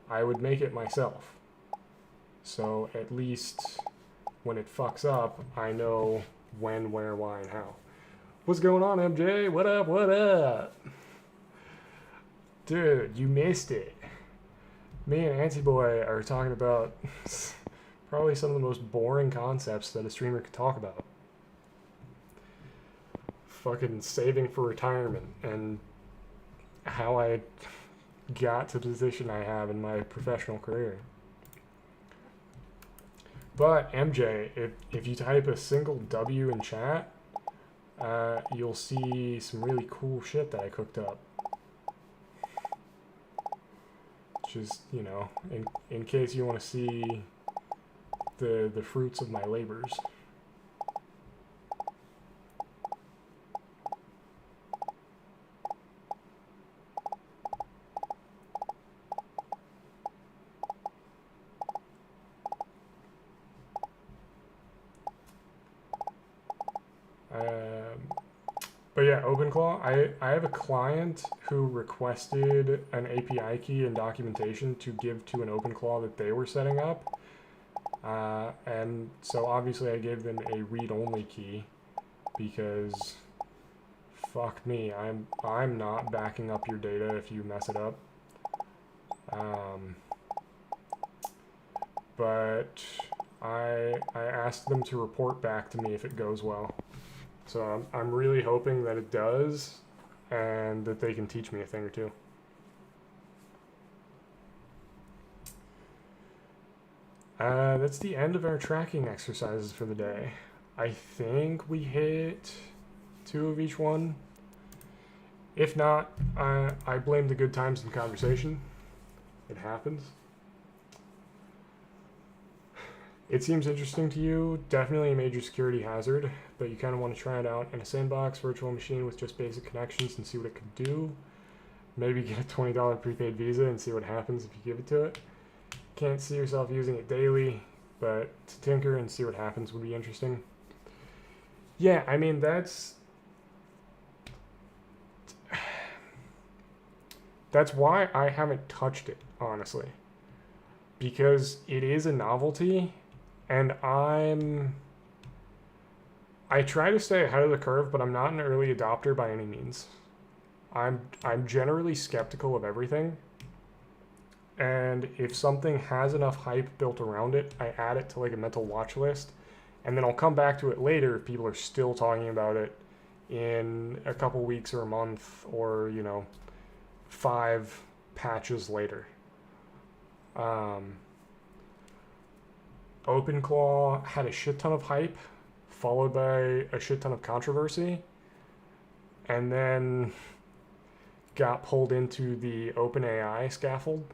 [SPEAKER 1] I would make it myself. So at least when it fucks up, I know when, where, why, and how. What's going on, MJ? What up? What up? Dude, you missed it. Me and Antiboy are talking about probably some of the most boring concepts that a streamer could talk about. Fucking saving for retirement and how I got to the position I have in my professional career. But MJ, if you type a single W in chat, you'll see some really cool shit that I cooked up. Just, you know, in case you want to see the fruits of my labors. But yeah, OpenClaw, I have a client who requested an API key and documentation to give to an OpenClaw that they were setting up. And so obviously I gave them a read-only key because fuck me, I'm not backing up your data if you mess it up. But I asked them to report back to me if it goes well. So I'm really hoping that it does and that they can teach me a thing or two. That's the end of our tracking exercises for the day. I think we hit 2 of each one. If not, I blame the good times in conversation. It happens. It seems interesting to you, definitely a major security hazard, but you kind of want to try it out in a sandbox virtual machine with just basic connections and see what it could do. Maybe get a $20 prepaid Visa and see what happens if you give it to it. Can't see yourself using it daily, but to tinker and see what happens would be interesting. Yeah, I mean, that's why I haven't touched it, honestly. Because it is a novelty, and I try to stay ahead of the curve, but I'm not an early adopter by any means. I'm generally skeptical of everything, and if something has enough hype built around it, I add it to like a mental watch list, and then I'll come back to it later if people are still talking about it in a couple weeks or a month, or 5 patches later. OpenClaw had a shit ton of hype, followed by a shit ton of controversy, and then got pulled into the OpenAI scaffold.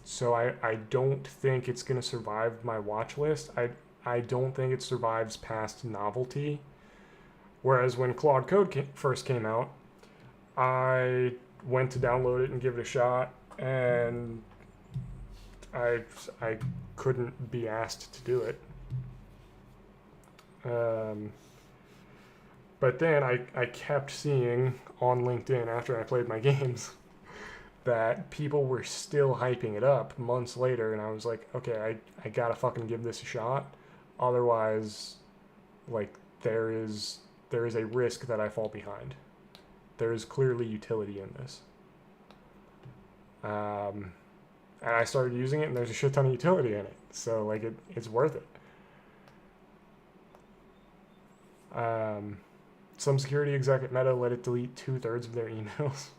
[SPEAKER 1] So I don't think it's going to survive my watch list. I don't think it survives past novelty. Whereas when Claude Code first came out, I went to download it and give it a shot, and I couldn't be asked to do it. But then I kept seeing on LinkedIn after I played my games that people were still hyping it up months later, and I was like, okay, I gotta fucking give this a shot. Otherwise, like, there is a risk that I fall behind. There is clearly utility in this. And I started using it, and there's a shit ton of utility in it. So, like, it's worth it. Some security exec at Meta let it delete 2/3 of their emails.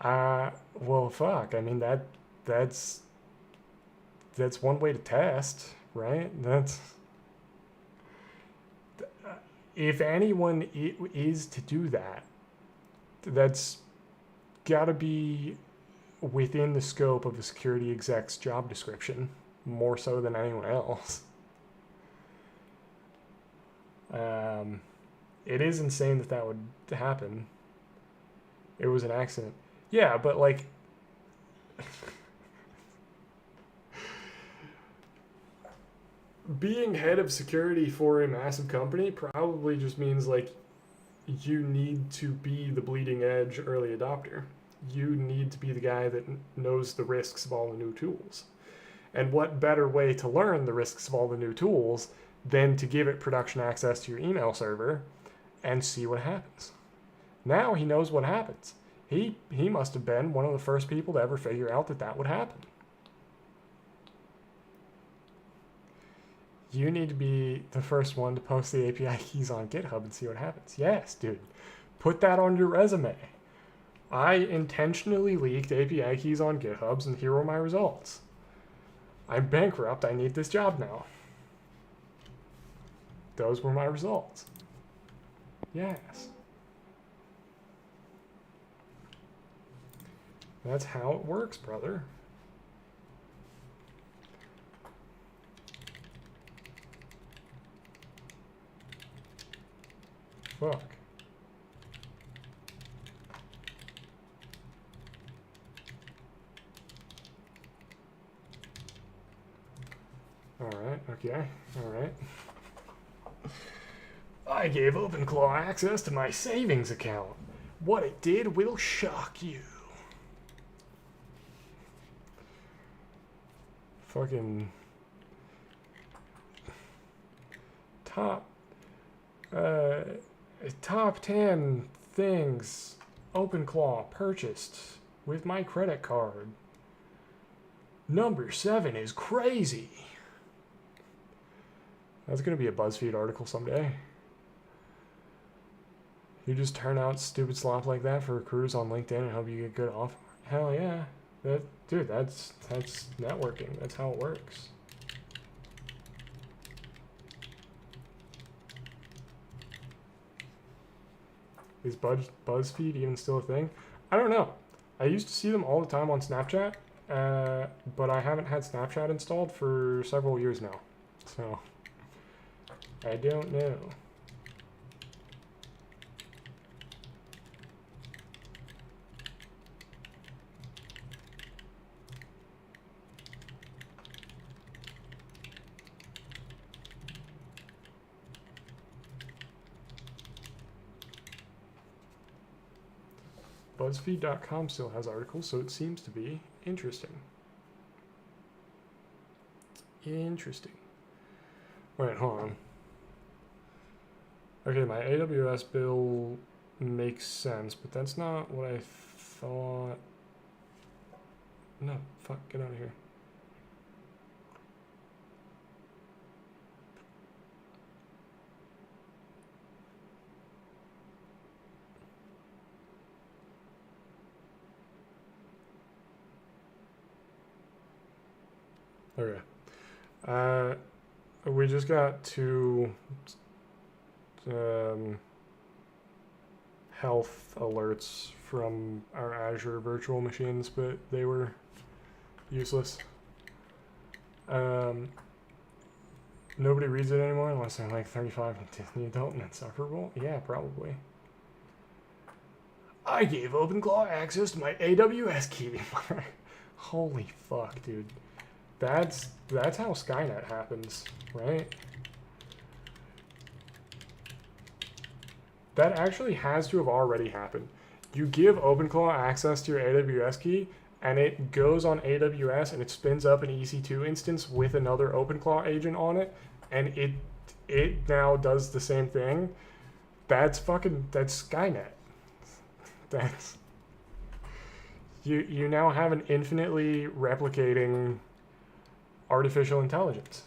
[SPEAKER 1] Well, fuck. I mean, that's one way to test, right? If anyone is to do that, that's got to be within the scope of a security exec's job description, more so than anyone else. It is insane that would happen. It was an accident. Yeah, but like... being head of security for a massive company probably just means, like, you need to be the bleeding edge early adopter. You need to be the guy that knows the risks of all the new tools. And what better way to learn the risks of all the new tools than to give it production access to your email server and see what happens. Now he knows what happens. He must have been one of the first people to ever figure out that would happen. You need to be the first one to post the API keys on GitHub and see what happens. Yes, dude. Put that on your resume. I intentionally leaked API keys on GitHubs, and here are my results. I'm bankrupt. I need this job now. Those were my results. Yes. That's how it works, brother. Fuck. Alright, okay, alright. I gave OpenClaw access to my savings account. What it did will shock you. Fucking top 10 things OpenClaw purchased with my credit card. Number 7 is crazy. That's gonna be a BuzzFeed article someday. You just turn out stupid slop like that for recruiters on LinkedIn and hope you get good off. Hell yeah. Dude, that's networking. That's how it works. Is BuzzFeed even still a thing? I don't know. I used to see them all the time on Snapchat, but I haven't had Snapchat installed for several years now. So, I don't know. BuzzFeed.com still has articles, so it seems to be interesting. Interesting. Wait, hold on. Okay, my AWS bill makes sense, but that's not what I thought. No, fuck, get out of here. Okay. We just got two health alerts from our Azure virtual machines, but they were useless. Nobody reads it anymore unless they're like 35 and the adult and insufferable. Yeah, probably. I gave OpenClaw access to my AWS key. Holy fuck, dude. That's how Skynet happens, right? That actually has to have already happened. You give OpenClaw access to your AWS key, and it goes on AWS and it spins up an EC2 instance with another OpenClaw agent on it, and it now does the same thing. That's Skynet. That's you now have an infinitely replicating artificial intelligence.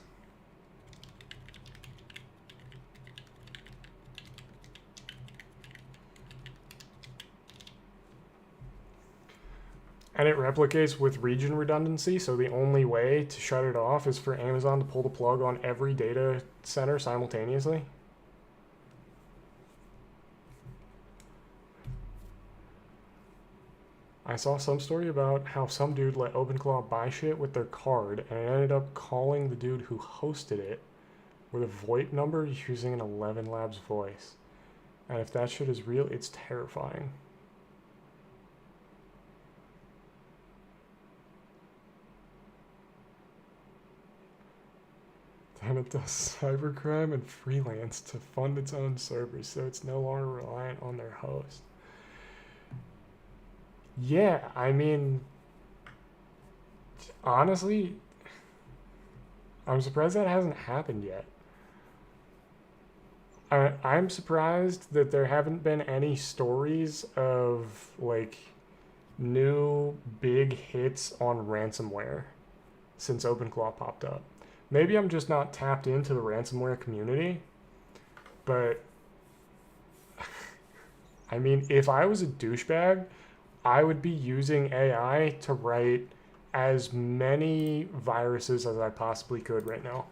[SPEAKER 1] And it replicates with region redundancy, so the only way to shut it off is for Amazon to pull the plug on every data center simultaneously. I saw some story about how some dude let OpenClaw buy shit with their card, and it ended up calling the dude who hosted it with a VoIP number using an 11 Labs voice. And if that shit is real, it's terrifying. Then it does cybercrime and freelance to fund its own servers, so it's no longer reliant on their host. Yeah, I mean, honestly, I'm surprised that hasn't happened yet. I'm surprised that there haven't been any stories of, like, new big hits on ransomware since OpenClaw popped up. Maybe I'm just not tapped into the ransomware community, but I mean, if I was a douchebag, I would be using AI to write as many viruses as I possibly could right now.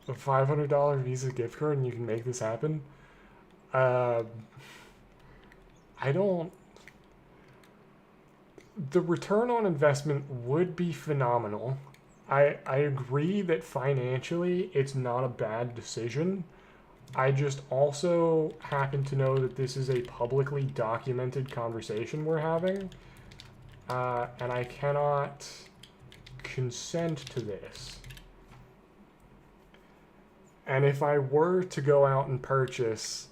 [SPEAKER 1] A $500 Visa gift card and you can make this happen? I don't... The return on investment would be phenomenal. I agree that financially it's not a bad decision. I just also happen to know that this is a publicly documented conversation we're having, and I cannot consent to this. And if I were to go out and purchase,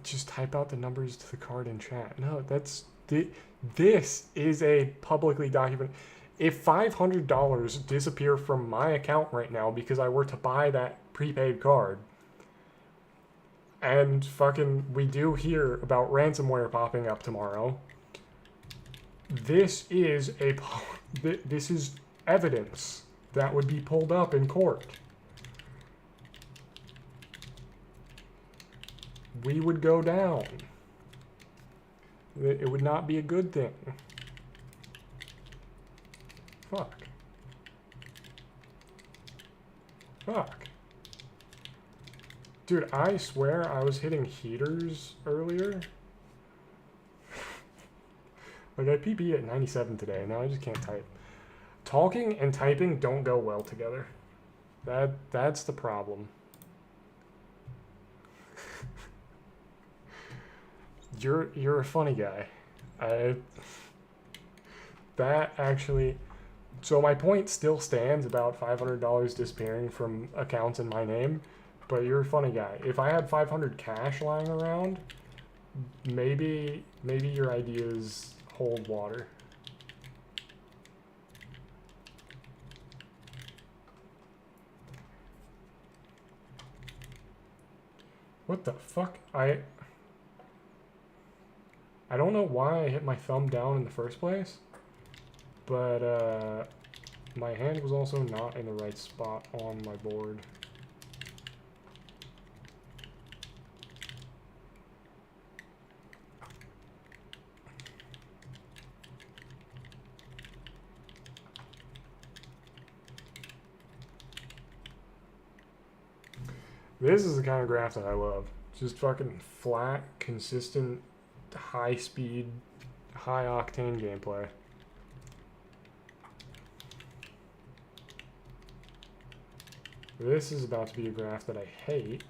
[SPEAKER 1] just type out the numbers to the card in chat. No, this is a publicly documented. If $500 disappear from my account right now because I were to buy that prepaid card, and fucking we do hear about ransomware popping up tomorrow, this is evidence that would be pulled up in court. We would go down. It would not be a good thing. Fuck. Fuck. Dude, I swear I was hitting heaters earlier. Like, I PP at 97 today, now I just can't type. Talking and typing don't go well together. That's the problem. You're a funny guy. That actually... So my point still stands about $500 disappearing from accounts in my name, but you're a funny guy. If I had 500 cash lying around, maybe your ideas hold water. What the fuck? I don't know why I hit my thumb down in the first place, but my hand was also not in the right spot on my board. This is the kind of graph that I love. Just fucking flat, consistent, high speed, high octane gameplay. This is about to be a graph that I hate.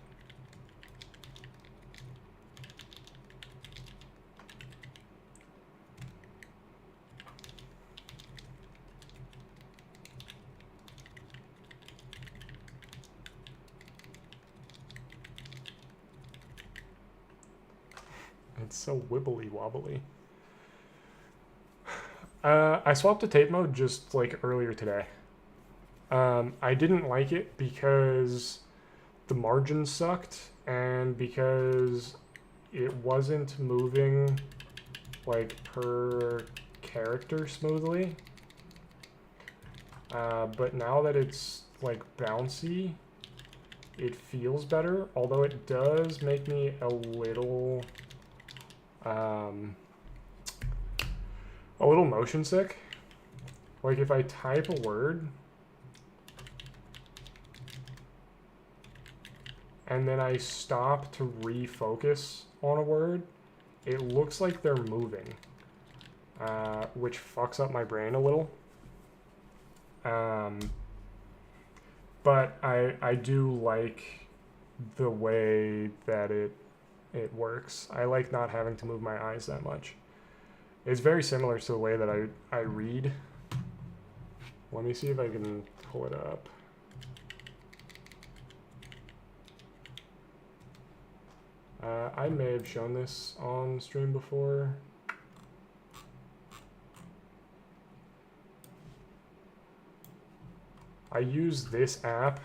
[SPEAKER 1] It's so wibbly wobbly. I swapped to tape mode just like earlier today. I didn't like it because the margins sucked and because it wasn't moving like per character smoothly. But now that it's like bouncy, it feels better, although it does make me a little motion sick. Like if I type a word and then I stop to refocus on a word, it looks like they're moving, which fucks up my brain a little. But I do like the way that it works. I like not having to move my eyes that much. It's very similar to the way that I read. Let me see if I can pull it up. I may have shown this on stream before. I use this app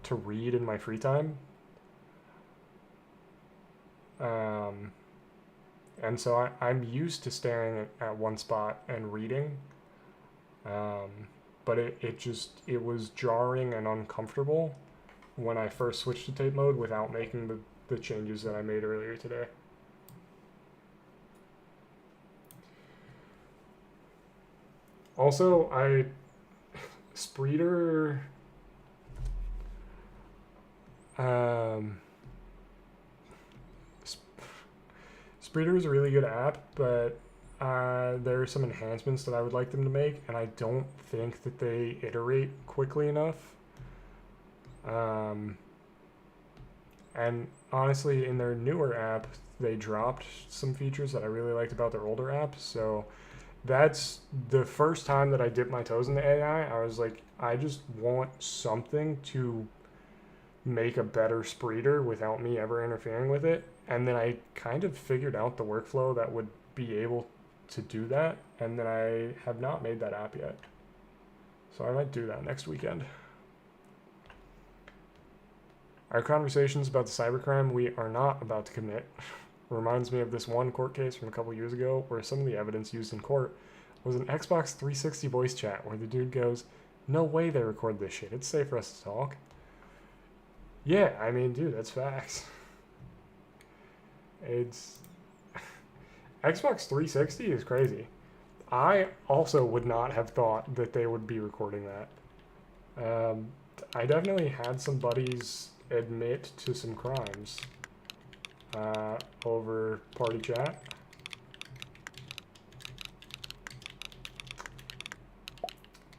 [SPEAKER 1] to read in my free time. And so I'm used to staring at one spot and reading. But it was jarring and uncomfortable when I first switched to tape mode without making the changes that I made earlier today. Also, Spreeder, Spreeder is a really good app, but there are some enhancements that I would like them to make, and I don't think that they iterate quickly enough. And honestly, in their newer app, they dropped some features that I really liked about their older app, so that's the first time that I dipped my toes in the AI. I was like, I just want something to make a better Spreeder without me ever interfering with it. And then I kind of figured out the workflow that would be able to do that. And then I have not made that app yet. So I might do that next weekend. Our conversations about the cybercrime we are not about to commit reminds me of this one court case from a couple years ago where some of the evidence used in court was an Xbox 360 voice chat where the dude goes, "No way they record this shit. It's safe for us to talk." Yeah, I mean, dude, that's facts. It's Xbox 360 is crazy. I also would not have thought that they would be recording that. I definitely had some buddies admit to some crimes over party chat.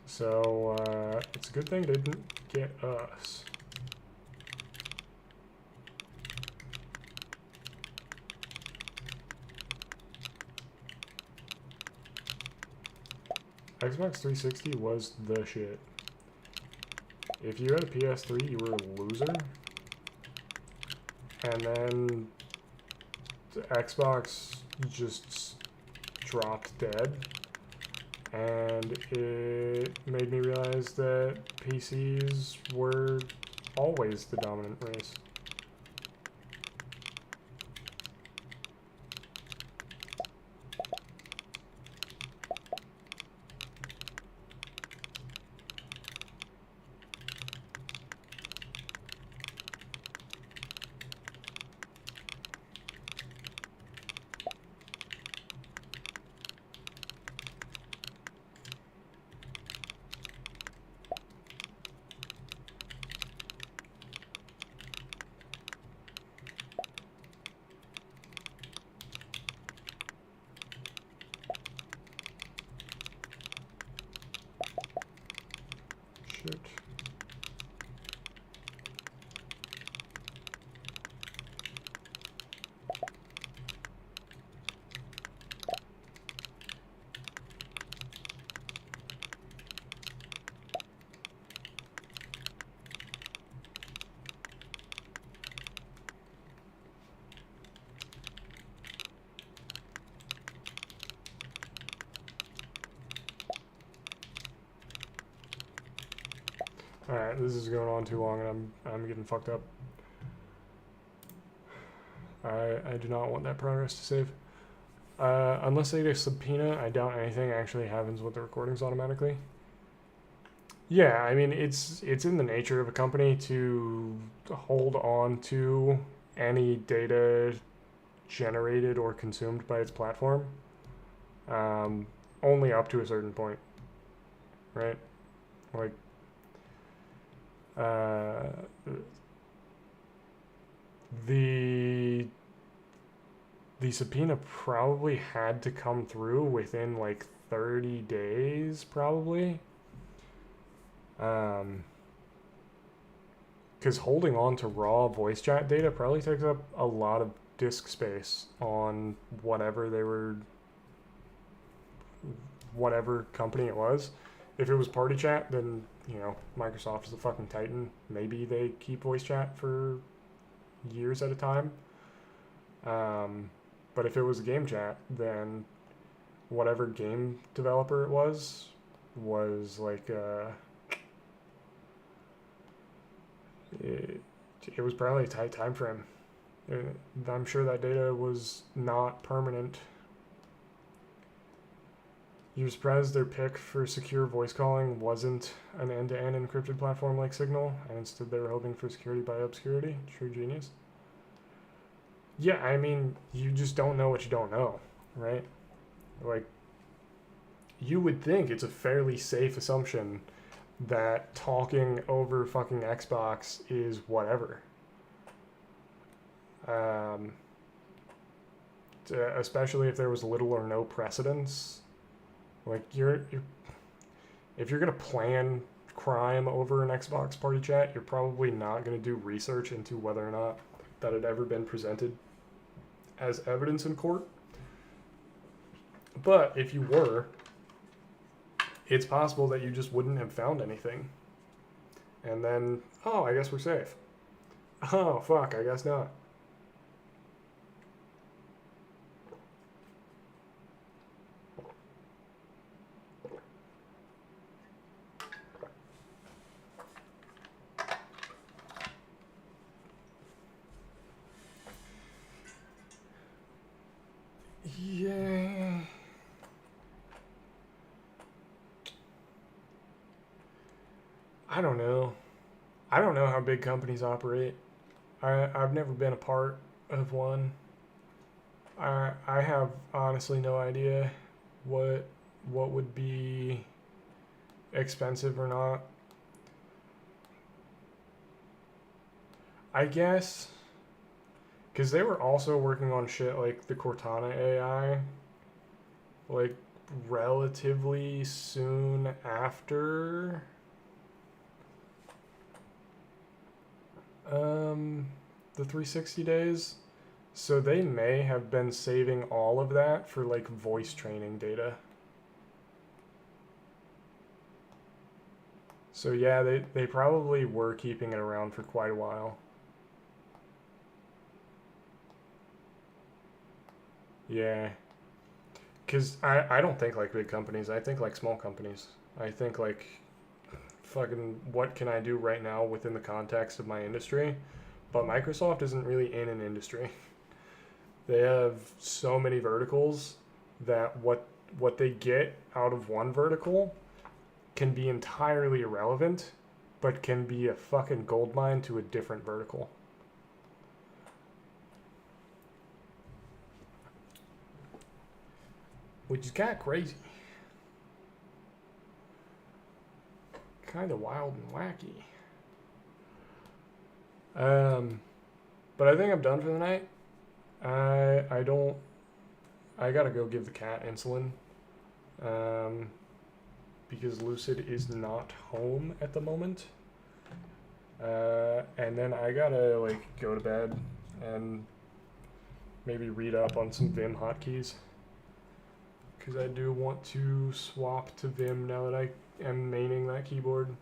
[SPEAKER 1] So it's a good thing they didn't get us. Xbox 360 was the shit. If you had a PS3, you were a loser. And then the Xbox just dropped dead. And it made me realize that PCs were always the dominant race. Alright, this is going on too long and I'm getting fucked up. I do not want that progress to save. Unless they get a subpoena, I doubt anything actually happens with the recordings automatically. Yeah, I mean, it's in the nature of a company to hold on to any data generated or consumed by its platform. Only up to a certain point, right? Like, the subpoena probably had to come through within like 30 days, probably. Because holding on to raw voice chat data probably takes up a lot of disk space on whatever company it was. If it was party chat, then, you know, Microsoft is a fucking titan. Maybe they keep voice chat for years at a time. But if it was a game chat, then whatever game developer it was like, it was probably a tight time frame. I'm sure that data was not permanent. You're surprised their pick for secure voice calling wasn't an end-to-end encrypted platform like Signal, and instead they were hoping for security by obscurity? True genius. Yeah, I mean, you just don't know what you don't know, right? Like, you would think it's a fairly safe assumption that talking over fucking Xbox is whatever. Especially if there was little or no precedence. Like, if you're gonna plan crime over an Xbox party chat, you're probably not gonna do research into whether or not that had ever been presented as evidence in court. But if you were, it's possible that you just wouldn't have found anything. And then, oh, I guess we're safe. Oh, fuck, I guess not. Yeah. I don't know. I don't know how big companies operate. I've never been a part of one. I have honestly no idea what would be expensive or not. I guess because they were also working on shit like the Cortana AI, like relatively soon after the 360 days. So they may have been saving all of that for like voice training data. So yeah, they probably were keeping it around for quite a while. Yeah. Because I don't think like big companies. I think like small companies. I think like fucking what can I do right now within the context of my industry? But Microsoft isn't really in an industry. They have so many verticals that what they get out of one vertical can be entirely irrelevant, but can be a fucking goldmine to a different vertical. Which is kind of crazy. Kind of wild and wacky. But I think I'm done for the night. I don't. I gotta go give the cat insulin. Because Lucid is not home at the moment. And then I gotta like go to bed and maybe read up on some Vim hotkeys. Because I do want to swap to Vim now that I am maining that keyboard.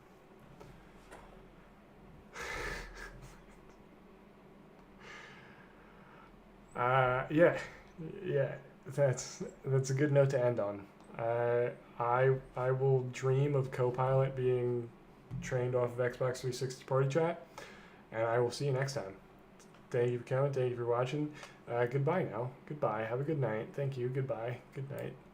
[SPEAKER 1] Yeah, that's a good note to end on. I will dream of Copilot being trained off of Xbox 360 Party Chat, and I will see you next time. Thank you for coming. Thank you for watching. Goodbye now. Goodbye. Have a good night. Thank you. Goodbye. Good night.